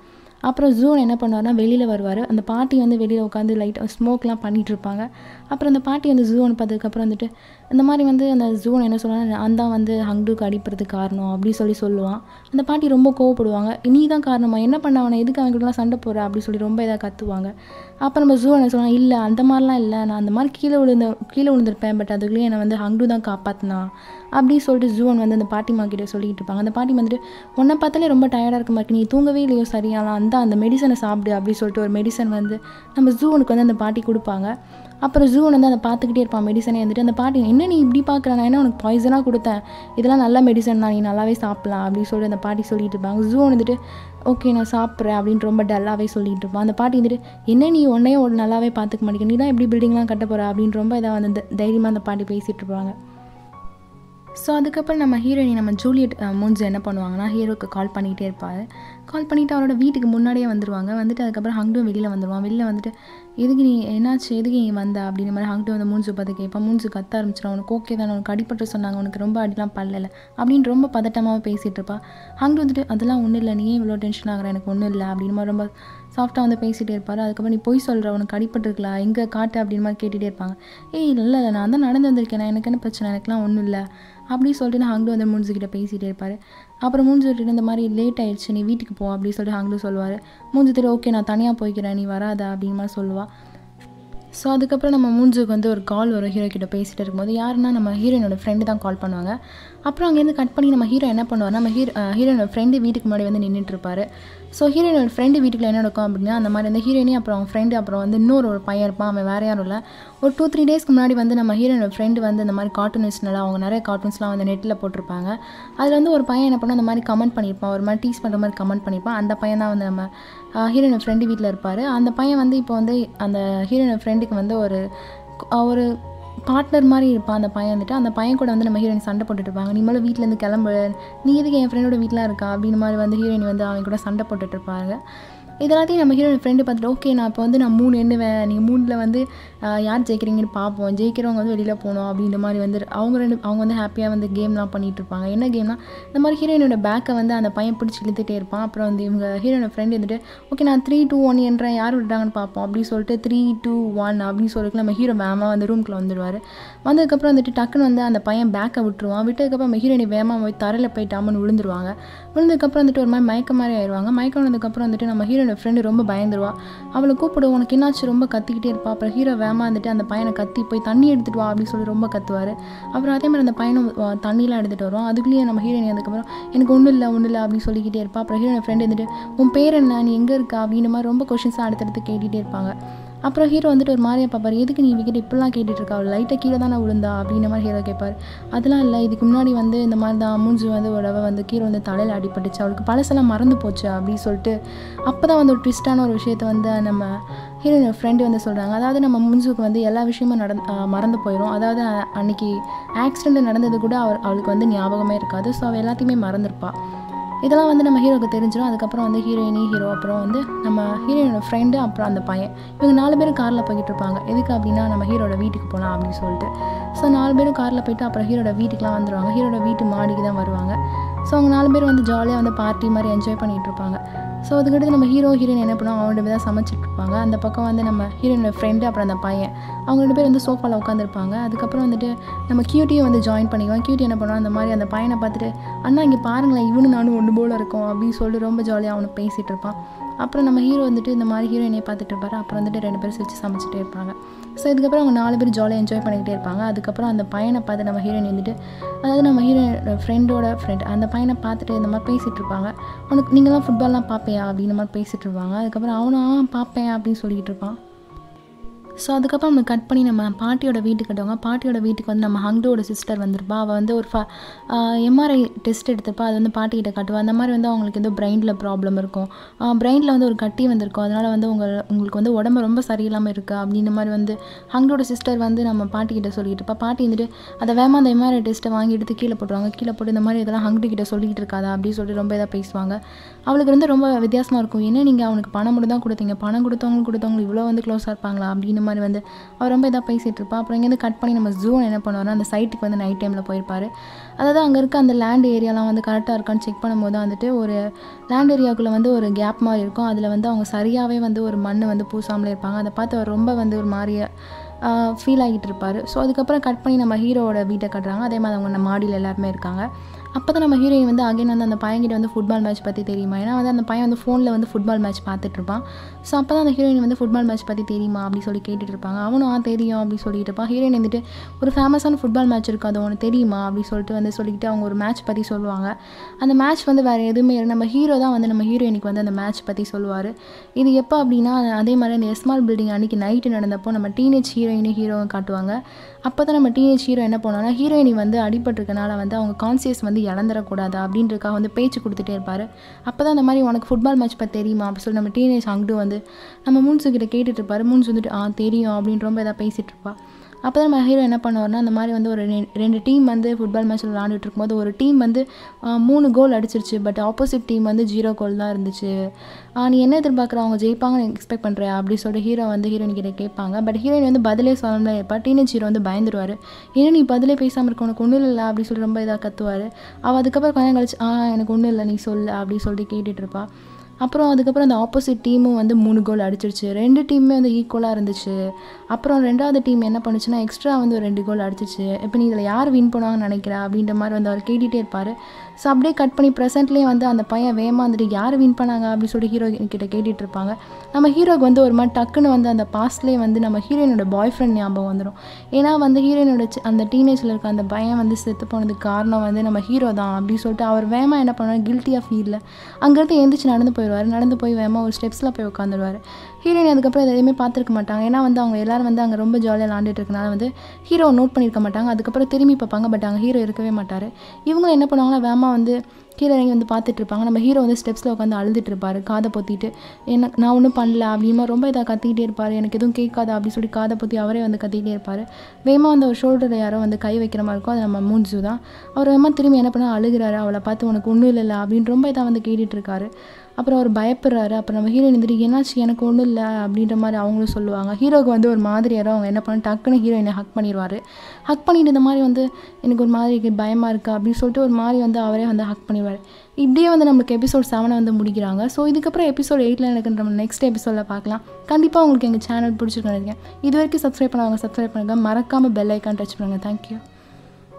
அப்புறம் ஜூன் என்ன பண்ணுவார்னா வெளியில் வருவார். அந்த பாட்டி வந்து வெளியில் உட்காந்து லைட்டாக ஸ்மோக்லாம் பண்ணிகிட்ருப்பாங்க. அப்புறம் அந்த பாட்டி வந்து ஜூன் பார்த்ததுக்கப்புறம் வந்துட்டு இந்த மாதிரி வந்து அந்த ஜூன் என்ன சொல்லுவாங்க, நான் தான் வந்து ஹங்டுக்கு அடிப்படுறதுக்கு காரணம் அப்படி சொல்லுவான். அந்த பாட்டி ரொம்ப கோவப்படுவாங்க. நீ தான் காரணமா, என்ன பண்ண அவனை, எதுக்கு அவங்ககிட்டலாம் சண்டை போடுற அப்படி சொல்லி ரொம்ப இதாக கத்துவாங்க. அப்போ நம்ம ஜூன் என்ன சொல்லுவாங்க, இல்லை அந்த மாதிரிலாம் இல்லை, நான் அந்த மாதிரி கீழே விழுந்திருப்பேன், பட் அதுக்குள்ளேயே என்னை வந்து ஹங்டு தான் காப்பாற்றினா அப்படி சொல்லிட்டு ஜூன் வந்து அந்த பாட்டிமா கிட்ட சொல்லிட்டு இருப்பாங்க. அந்த பாட்டி வந்துட்டு உன்னை பார்த்தாலே ரொம்ப டயர்டாக இருக்க மாதிரி, நீ தூங்கவே இல்லையோ சரியாலாம், அந்த மெடிசனை சாப்பிடு அப்படி சொல்லிட்டு ஒரு மெடிசன் வந்து நம்ம ஜூனுக்கு வந்து அந்த பாட்டி கொடுப்பாங்க. அப்புறம் ஜூன் வந்து அதை பார்த்துக்கிட்டே இருப்பான் மெடிசனே வந்துட்டு. அந்த பாட்டி என்ன நீ இப்படி பார்க்குற, நான் என்ன உனக்கு பாய்சனாக கொடுத்தேன், இதெல்லாம் நல்ல மெடிசன் தான், நீ நல்லாவே சாப்பிட்லாம் அப்படின்னு சொல்லி அந்த பாட்டி சொல்லிட்டு இருப்பாங்க. ஜூன் வந்துட்டு ஓகே நான் சாப்பிட்றேன் அப்படின்னு ரொம்ப டல்லாகவே சொல்லிட்டு இருப்பான். அந்த பாட்டி வந்துட்டு என்ன நீ உன்னையே நல்லாவே பார்த்துக்க மாட்டேங்க, நீ தான் எப்படி பில்டிங்லாம் கட்ட போகிற அப்படின்னு ரொம்ப இதாக வந்து தைரியமாக அந்த பாட்டி பேசிகிட்டு இருப்பாங்க. ஸோ அதுக்கப்புறம் நம்ம ஹீரோயினி நம்ம ஜூலியட் மூஞ்சி என்ன பண்ணுவாங்கன்னா ஹீரோக்கு கால் பண்ணிகிட்டே இருப்பார். கால் பண்ணிவிட்டு அவரோட வீட்டுக்கு முன்னாடியே வந்துடுவாங்க. வந்துட்டு அதுக்கப்புறம் ஹங்டும் வெளியில் வந்துடுவான். வெளியில் வந்துட்டு எதுக்கு நீ என்னாச்சு, எதுக்கு நீ வந்த அப்படின்ற மாதிரி ஹங்டு வந்து மூஞ்சி பார்த்து கேட்பான். மூஞ்சி கத்த ஆரம்பிச்சிடும். உனக்கு ஓகே தானே, உனக்கு அடிப்பட்டு சொன்னாங்க, உனக்கு ரொம்ப அடிலாம் பல்லல அப்படின்னு ரொம்ப பதட்டமாக பேசிகிட்டு இருப்பா. ஹங்டு வந்துட்டு அதெல்லாம் ஒன்றும் இல்லை, நீ இவ்வளோ டென்ஷன் ஆகிற, எனக்கு ஒன்றும் இல்லை அப்படின்னு மாதிரி ரொம்ப சாஃப்டாக வந்து பேசிகிட்டே இருப்பார். அதுக்கப்புறம் நீ போய் சொல்கிற, உனக்கு அடிப்பட்டுருக்கலாம், எங்கே காட்டு அப்படின்னு மாதிரி கேட்டுகிட்டே இருப்பாங்க. இல்லை நான் தான் நடந்து வந்திருக்கேன், எனக்கு என்ன பிரச்சனை, எனக்குலாம் ஒன்றும் இல்லை அப்படின்னு சொல்லிட்டு ஹங்டு வந்து மூஞ்சிக்கிட்ட பேசிகிட்டே இருப்பார். அப்புறம் மூஞ்சி விட்டுட்டு இந்த மாதிரி லேட் ஆகிடுச்சு, நீ வீட்டுக்கு போ அப்படின்னு சொல்லிட்டு ஹங்டு சொல்லுவார். மூஞ்சி திரு ஓகே நான் தனியாக போய்க்கிறேன், நீ வராதா அப்படின்னு மாதிரி சொல்லுவாள். ஸோ அதுக்கப்புறம் நம்ம மூஞ்சுக்கு வந்து ஒரு கால் வரும். ஹீரோ கிட்ட பேசிகிட்டு இருக்கும்போது யாருன்னா நம்ம ஹீரோயினோட ஃப்ரெண்டு தான் கால் பண்ணுவாங்க. அப்புறம் அங்கேருந்து கட் பண்ணி நம்ம ஹீரோ என்ன பண்ணுவார், நம்ம ஹீரோயினோட ஃப்ரெண்டு வீட்டுக்கு முன்னாடி வந்து நின்றுட்டுருப்பார். ஸோ ஹீரோயினோட ஃப்ரெண்டு வீட்டுக்குள்ள என்ன நடக்கும் அப்படின்னா அந்த மாதிரி வந்து ஹீரோயினி அப்புறம் அவங்க ஃப்ரெண்டு அப்புறம் வந்து இன்னொரு பையன் இருப்பான். அவன் வேறு யாரும் இல்லை. ஒரு 2-3 டேஸ்க்கு முன்னாடி வந்து நம்ம ஹீரோயினோட ஃப்ரெண்டு வந்து இந்த மாதிரி கார்ட்டூனிஸ்ட்னால அவங்க நிறைய கார்ட்டூன்ஸ்லாம் வந்து நெட்டில் போட்டிருப்பாங்க. அதில் வந்து ஒரு பையன் என்ன பண்ணால் அந்த மாதிரி கமெண்ட் பண்ணியிருப்பான், ஒரு மாதிரி டீஸ் பண்ணுற மாதிரி கமெண்ட் பண்ணியிருப்பான். அந்த பையன் தான் வந்து நம்ம ஹீரோயினோட ஃப்ரெண்டு வீட்டில் இருப்பார். அந்த பையன் வந்து இப்போ வந்து அந்த ஹீரோயினோட ஃப்ரெண்டுக்கு வந்து ஒரு பார்ட்னர் மாதிரி இருப்பான். அந்த பையன் வந்துட்டு அந்த பையன் கூட வந்து நம்ம ஹீரோயின் சண்டை போட்டுட்டு இருப்பாங்க. நீ மேலே வீட்டிலேருந்து கிளம்பு, நீ எதுக்கு என் ஃப்ரெண்டோட வீட்டில் இருக்கா அப்படின்னு மாதிரி வந்து ஹீரோயின் வந்து அவங்க கூட சண்டை போட்டுட்டு இருப்பாங்க. இதெல்லாத்தையும் நம்ம ஹீரோயின் ஃப்ரெண்டு பார்த்துட்டு ஓகே நான் இப்போ வந்து நான் 3 எண்ணுவேன், நீங்கள் 3ல் வந்து யார் ஜெயிக்கிறீங்கன்னு பார்ப்போம், ஜெயிக்கிறவங்க வந்து வெளியில் போகணும் அப்படின்ற மாதிரி வந்து அவங்க வந்து ஹாப்பியாக வந்து கேம்லாம் பண்ணிகிட்டு இருப்பாங்க. என்ன கேம்னா இந்த மாதிரி ஹீரோயினோட பேக்கை வந்து அந்த பையன் பிடிச்சி இழுத்துகிட்டே இருப்பான். அப்புறம் வந்து இவங்க ஹீரோயினோட ஃப்ரெண்டு வந்துட்டு ஓகே நான் 3-2-1 என்றேன், யார் விட்டாங்கன்னு பார்ப்போம் அப்படின்னு சொல்லிட்டு 3-2-1 அப்படின்னு சொல்லிட்டு நம்ம ஹீரோ வேகமாக வந்து ரூம்குள்ளே வந்துடுவார். வந்ததுக்கப்புறம் வந்துட்டு டக்குன்னு வந்து அந்த பையன் பேக்கை விட்டுருவான். விட்டதுக்கப்புறம் நம்ம ஹீரோயினி வேகமாக போய் தரையில் போய் டாமன்னு விழுந்துருவாங்க. விழுந்ததுக்கப்புறம் வந்துட்டு ஒரு மாதிரி மயக்க மாதிரி ஆயிடுவாங்க. மயக்கம் வந்ததுக்கப்புறம் வந்துட்டு நம்ம ஹீரோட ஃப்ரெண்டு ரொம்ப பயந்துருவா. அவளை கூப்பிடு, உனக்கு என்னாச்சு, ரொம்ப கத்திக்கிட்டே இருப்பா. அப்புறம் ஹீரோ வேகமாக வந்துட்டு அந்த பையனை கத்தி போய் தண்ணி எடுத்துகிட்டு வா அப்படின்னு சொல்லி ரொம்ப கத்துவார். அப்புறம் அதே மாதிரி அந்த பையனும் தண்ணிலாம் எடுத்துகிட்டு வருவான். அதுக்குள்ளேயே நம்ம ஹீரோயின் அதுக்கப்புறம் எனக்கு ஒன்றும் இல்லை அப்படின்னு சொல்லிக்கிட்டே இருப்பா. அப்புறம் ஹீரோட ஃப்ரெண்டு வந்துட்டு உன் பேர் என்ன, நீ எங்கே இருக்கா அப்படின்ற மாதிரி ரொம்ப கொஷின்ஸாக அடுத்தடுத்து கேட்டுகிட்டே இருப்பாங்க. அப்புறம் ஹீரோ வந்துட்டு ஒரு மாதிரியா பார்ப்பார், எதுக்கு நீ இவகிட்ட இப்படிலாம் கேட்டுட்டு இருக்கா, அவள் லைட்டாக கீழே தானே விழுந்தா அப்படின்ற மாதிரி ஹீரோ கேட்பார். அதெல்லாம் இல்லை, இதுக்கு முன்னாடி வந்து இந்த மாதிரி தான் மூஞ்சி வந்து ஒரு வந்து கீழே வந்து தலையில் அடிபட்டுச்சு, அவளுக்கு பழசெல்லாம் மறந்து போச்சு அப்படின்னு சொல்லிட்டு அப்போ தான் வந்து ஒரு ட்விஸ்டான ஒரு விஷயத்தை வந்து நம்ம ஹீரோயின் ஃப்ரெண்டு வந்து சொல்கிறாங்க. அதாவது நம்ம மூஞ்சுக்கு வந்து எல்லா விஷயமும் மறந்து போயிடும். அதாவது அன்றைக்கி ஆக்சிடெண்ட் நடந்தது கூட அவளுக்கு வந்து ஞாபகமே இருக்காது. ஸோ அவள் எல்லாத்தையுமே மறந்துருப்பாள். இதெல்லாம் வந்து நம்ம ஹீரோக்கு தெரிஞ்சிடும். அதுக்கப்புறம் வந்து ஹீரோ அப்புறம் வந்து நம்ம ஹீரோயினோட ஃப்ரெண்டு அப்புறம் அந்த பையன் இவங்க 4 பேரும் காரில் போய்கிட்டு இருப்பாங்க. எதுக்கு அப்படின்னா நம்ம ஹீரோட வீட்டுக்கு போகலாம் அப்படின்னு சொல்லிட்டு. ஸோ 4 பேரும் காரில் போய்ட்டு அப்புறம் ஹீரோட வீட்டுக்குலாம் வந்துடுவாங்க. ஹீரோட வீட்டு மாடிக்கு தான் வருவாங்க. ஸோ அவங்க 4 பேர் வந்து ஜாலியாக வந்து பார்ட்டி மாதிரி என்ஜாய் பண்ணிகிட்டு இருப்பாங்க. ஸோ அதுக்கடுத்து நம்ம ஹீரோயின் என்ன பண்ணுவோம், அவங்களோட தான் சமைச்சிட்டு இருப்பாங்க. அந்த பக்கம் வந்து நம்ம ஹீரோயினோட ஃப்ரெண்டு அப்புறம் அந்த பையன் அவங்க 2 பேர் வந்து சோஃபாவில் உட்காந்துருப்பாங்க. அதுக்கப்புறம் வந்துட்டு நம்ம கியூட்டியை வந்து ஜாயின் பண்ணிக்குவோம். கியூட்டி என்ன பண்ணுவோம், அந்த மாதிரி அந்த பையனை பார்த்துட்டு அண்ணா இங்கே பாருங்களேன், இவனு நானும் ஒன்று போல் இருக்கோம் அப்படின்னு சொல்லிட்டு ரொம்ப ஜாலியாக அவனுக்கு பேசிகிட்டு இருப்பான். அப்புறம் நம்ம ஹீரோ வந்துட்டு இந்த மாதிரி ஹீரோயினையை பார்த்துட்டு இருப்பார். அப்புறம் வந்துட்டு 2 பேரும் சிரிச்சு சமைச்சிட்டே இருப்பாங்க. ஸோ இதுக்கப்புறம் அவங்க 4 பேர் ஜாலியாக என்ஜாய் பண்ணிக்கிட்டே இருப்பாங்க. அதுக்கப்புறம் அந்த பையனை பார்த்து நம்ம ஹீரோயின் வந்துட்டு அதாவது நம்ம ஹீரோயினோட ஃப்ரெண்டோட ஃப்ரெண்ட் அந்த பையனை பார்த்துட்டு இந்த மாதிரி பேசிகிட்டு இருப்பாங்க. உனக்கு நீங்களாம் ஃபுட்பால்லாம் பார்ப்பையா அப்படின்ற மாதிரி பேசிகிட்டு இருப்பாங்க. அதுக்கப்புறம் அவனும் பார்ப்பேன் அப்படின்னு சொல்லிக்கிட்டு இருப்பான். ஸோ அதுக்கப்புறம் நம்ம கட் பண்ணி நம்ம பாட்டியோட வீட்டுக்கு கட்டுவாங்க. பாட்டியோட வீட்டுக்கு வந்து நம்ம ஹங்டோட சிஸ்டர் வந்திருப்பா. அவள் வந்து ஒரு எம்ஆர்ஐ டெஸ்ட் எடுத்துப்பா. அது வந்து பாட்டிக்கிட்ட காட்டுவாள். அந்த மாதிரி வந்து அவங்களுக்கு ஏதோ பிரெயினில் ப்ராப்ளம் இருக்கும், பிரெயினில் வந்து ஒரு கட்டி வந்திருக்கும், அதனால் வந்து உங்களுக்கு வந்து உடம்பு ரொம்ப சரியில்லாமல் இருக்குது அப்படின்ற மாதிரி வந்து ஹங்டோட சிஸ்டர் வந்து நம்ம பாட்டிக்கிட்ட சொல்லிட்டு இருப்பா. பாட்டி வந்துட்டு அதை வேமா அந்த எம்ஆர்ஐ டெஸ்ட்டை வாங்கி எடுத்து கீழே போட்டுருவாங்க. கீழே போட்டு இந்த மாதிரி இதெல்லாம் ஹங்டுக்கிட்ட சொல்லிக்கிட்டு இருக்காதா அப்படின்னு சொல்லிட்டு ரொம்ப இதாக பேசுவாங்க. அவளுக்கு வந்து ரொம்ப வித்தியாசமாக இருக்கும். ஏன்னா நீங்கள் அவனுக்கு பணம் மட்டும் தான் கொடுத்தீங்க, பணம் கொடுத்தவங்களும் இவ்வளோ வந்து க்ளோஸாக இருப்பாங்களா அப்படின்னு மாதிரி வந்து அவர் ரொம்ப இதாக பேசிகிட்டு இருப்பா. அப்புறம் இங்கேருந்து கட் பண்ணி நம்ம ஜூன் என்ன பண்ணுவார்னா அந்த சைட்டுக்கு வந்து நைட் டைமில் போயிருப்பார். அதாவது அங்கே இருக்க அந்த லேண்ட் ஏரியாலாம் வந்து கரெக்டாக இருக்கான்னு செக் பண்ணும்போது வந்துட்டு ஒரு லேண்ட் ஏரியாவுக்குள்ளே வந்து ஒரு கேப் மாதிரி இருக்கும். அதில் வந்து அவங்க சரியாகவே வந்து ஒரு மண் வந்து பூசாமலே இருப்பாங்க. அதை பார்த்து அவர் ரொம்ப வந்து ஒரு மாதிரியே ஃபீல் ஆகிட்டு இருப்பார். ஸோ அதுக்கப்புறம் கட் பண்ணி நம்ம ஹீரோவோட வீட்டை கட்டுறாங்க. அதே மாதிரி அவங்க மாடியில் எல்லாருமே இருக்காங்க. அப்போ தான் நம்ம ஹீரோயின் வந்து அகைன் வந்து அந்த பையன்கிட்ட வந்து ஃபுட்பால் மேட்ச் பற்றி தெரியுமா, ஏன்னா வந்து அந்த பையன் வந்து ஃபோனில் வந்து ஃபுட்பால் மேட்ச் பார்த்துட்ருப்பான். ஸோ அப்போ தான் அந்த ஹீரோயின் வந்து ஃபுட்பால் மேட்ச் பற்றி தெரியுமா அப்படின்னு சொல்லி கேட்டுட்டு இருப்பாங்க. அவனும் தெரியும் அப்படின்னு சொல்லிட்டு இருப்பான். ஹீரோயின் வந்துட்டு ஒரு ஃபேமஸான ஃபுட்பால் மேட்ச் இருக்குது, அது உனக்கு தெரியுமா அப்படின்னு சொல்லிட்டு வந்து சொல்லிக்கிட்டு அவங்க ஒரு மேட்ச் பற்றி சொல்லுவாங்க. அந்த மேட்ச் வந்து வேறு எதுவுமே இல்லை, நம்ம ஹீரோ தான் வந்து நம்ம ஹீரோயினுக்கு வந்து அந்த மேட்ச் பற்றி சொல்லுவார். இது எப்போ அப்படின்னா அதே மாதிரி அந்த எஸ்மால் பில்டிங் அன்றைக்கி நைட்டு நடந்தப்போ நம்ம டீனேஜ் ஹீரோவும் காட்டுவாங்க. அப்போ தான் நம்ம டீனேஜ் ஹீரோ என்ன பண்ணோன்னா ஹீரோயினி வந்து அடிபட்டிருக்கனால வந்து அவங்க கான்சியஸ் வந்து இழந்துடக்கூடாது அப்படின்றதுக்காக வந்து பேச்சு கொடுத்துட்டே இருப்பார். அப்போ தான் அந்த மாதிரி உனக்கு ஃபுட்பால் மேட்ச் பற்றி தெரியுமா அப்படி சொல்லி நம்ம டீனேஜ் ஹாங்டு வந்து நம்ம மூன்ஸுக்கிட்ட கேட்டுட்டு இருப்பார். மூன்ஸ் வந்துட்டு தெரியும் அப்படின்னு ரொம்ப இதாக பேசிகிட்டு இருப்பா. அப்போ தான் நம்ம ஹீரோ என்ன பண்ணுவார்னா அந்த மாதிரி வந்து ஒரு 2 டீம் வந்து ஃபுட்பால் மேட்ச்சில் விளாண்டுட்டு இருக்கும்போது ஒரு டீம் வந்து 3 கோல் அடிச்சிருச்சு. பட் ஆப்போசிட் டீம் வந்து 0 கோல் தான் இருந்துச்சு. நீ என்ன எதிர்பார்க்குற, அவங்க ஜெயிப்பாங்கன்னு எக்ஸ்பெக்ட் பண்ணுறியா அப்படி சொல்லிட்டு ஹீரோ வந்து ஹீரோயின் கிட்ட கேட்பாங்க. பட் ஹீரோயின் வந்து பதிலே சொல்லாமல் இருப்பா. டீனேஜ் ஹீரோ வந்து பயந்துருவார். ஏன்னா நீ பதிலே பேசாமல் இருக்க, உனக்கு ஒன்றும் இல்லை அப்படி சொல்லி ரொம்ப இதாக கத்துவார். அவள் அதுக்கப்புறம் கொஞ்சம் கழிச்சு எனக்கு ஒன்றும் இல்லை நீ சொல்லு அப்படி சொல்லிட்டு கேட்டுட்டு இருப்பா. அப்புறம் அதுக்கப்புறம் அந்த ஆப்போசிட் டீமும் வந்து 3 கோல் அடிச்சிருச்சு. 2 டீமுமே வந்து ஈக்குவலாக இருந்துச்சு. அப்புறம் 2வது டீம் என்ன பண்ணுச்சுன்னா எக்ஸ்ட்ரா வந்து ஒரு 2 கோல் அடிச்சிச்சு. இப்போ நீ இதில் யார் வின் பண்ணுவாங்கன்னு நினைக்கிறா அப்படின்ற மாதிரி வந்து அவர் கேட்டுகிட்டே இருப்பார். ஸோ அப்படியே கட் பண்ணி ப்ரெசென்ட்லேயே வந்து அந்த பையன் வேகமாக வந்துட்டு யார் வின் பண்ணாங்க அப்படின்னு சொல்லி ஹீரோ கிட்ட கேட்டுட்டு இருப்பாங்க. நம்ம ஹீரோக்கு வந்து ஒரு மாதிரி டக்குன்னு வந்து அந்த பாஸ்ட்லேயே வந்து நம்ம ஹீரோயினோட பாய் ஃப்ரெண்ட் ஞாபகம் வந்துடும். ஏன்னா வந்து ஹீரோயினோட அந்த டீனேஜில் இருக்க அந்த பையன் வந்து செத்து போனதுக்கு காரணம் வந்து நம்ம ஹீரோ தான் அப்படின்னு சொல்லிட்டு அவர் வேகமாக என்ன பண்ணுவார், கில்ட்டியாக ஃபீலில் அங்கேருந்து எழுந்திரிச்சு நடந்து போய் வேகமாக ஒரு ஸ்டெப்ஸில் போய் உட்காந்துருவார். ஹீரோயின் அதுக்கப்புறம் எதையுமே பார்த்துருக்க மாட்டாங்க. ஏன்னா வந்து அவங்க எல்லோரும் வந்து அங்கே ரொம்ப ஜாலியாக விளாண்டுட்டு இருக்கனால வந்து ஹீரோ நோட் பண்ணியிருக்க மாட்டாங்க. அதுக்கப்புறம் திரும்பி பார்ப்பாங்க. பட் அங்கே ஹீரோ இருக்கவே மாட்டார். இவங்களும் என்ன பண்ணுவாங்கன்னா வேகமாக வந்து கீழே இறங்கி வந்து பார்த்துட்டு இருப்பாங்க. நம்ம ஹீரோ வந்து ஸ்டெப்ஸில் உட்காந்து அழுதுட்டு இருப்பார், காதை பொத்திட்டு. நான் ஒன்றும் பண்ணல அப்படிமா ரொம்ப இதாக கத்திக்கிட்டே இருப்பார். எனக்கு எதுவும் கேட்காதா அப்படின்னு சொல்லி காதை பொத்தி அவரே வந்து கத்திக்கிட்டே இருப்பார். வேகமாக வந்து ஒரு ஷோல்டரில் யாரோ வந்து கை வைக்கிற மாதிரி இருக்கும். அது நம்ம மூன்ஸு தான். அவர் வேகமாக திரும்பி என்ன பண்ணால் அழுகிறாரு. அவளை பார்த்து உனக்கு ஒன்றும் இல்லை அப்படின்னு ரொம்ப இதாக வந்து கேட்டுட்டு இருக்காரு. அப்புறம் அவர் பயப்படுறாரு. அப்புறம் நம்ம ஹீரோயின் வந்துட்டு என்னாச்சு, எனக்கு ஒன்றும் இல்லை அப்படின்ற மாதிரி அவங்களும் சொல்லுவாங்க. ஹீரோக்கு வந்து ஒரு மாதிரி யாரோ அவங்க என்ன பண்ண டக்குன்னு ஹீரோயினை ஹக் பண்ணிடுவார். ஹக் பண்ணிட்டு இந்த மாதிரி வந்து எனக்கு ஒரு மாதிரி பயமாக இருக்குது அப்படின்னு சொல்லிட்டு ஒரு மாதிரி வந்து அவரே வந்து ஹக் பண்ணிடுவார். இப்படியே வந்து நம்மளுக்கு எபிசோட் 7 வந்து முடிக்கிறாங்க. ஸோ இதுக்கப்புறம் எபிசோட் 8 எனக்கு நம்ம நெக்ஸ்ட் எபிசோடில் பார்க்கலாம். கண்டிப்பாக உங்களுக்கு எங்கள் சேனல் பிடிச்சிருக்கேன். இது வரைக்கும் சப்ஸ்கிரைப் பண்ணுவாங்க, சப்ஸ்கிரைப் பண்ணுங்கள். மறக்காமல் பெல் ஐக்கான் டச் பண்ணுங்கள். தேங்க்யூ.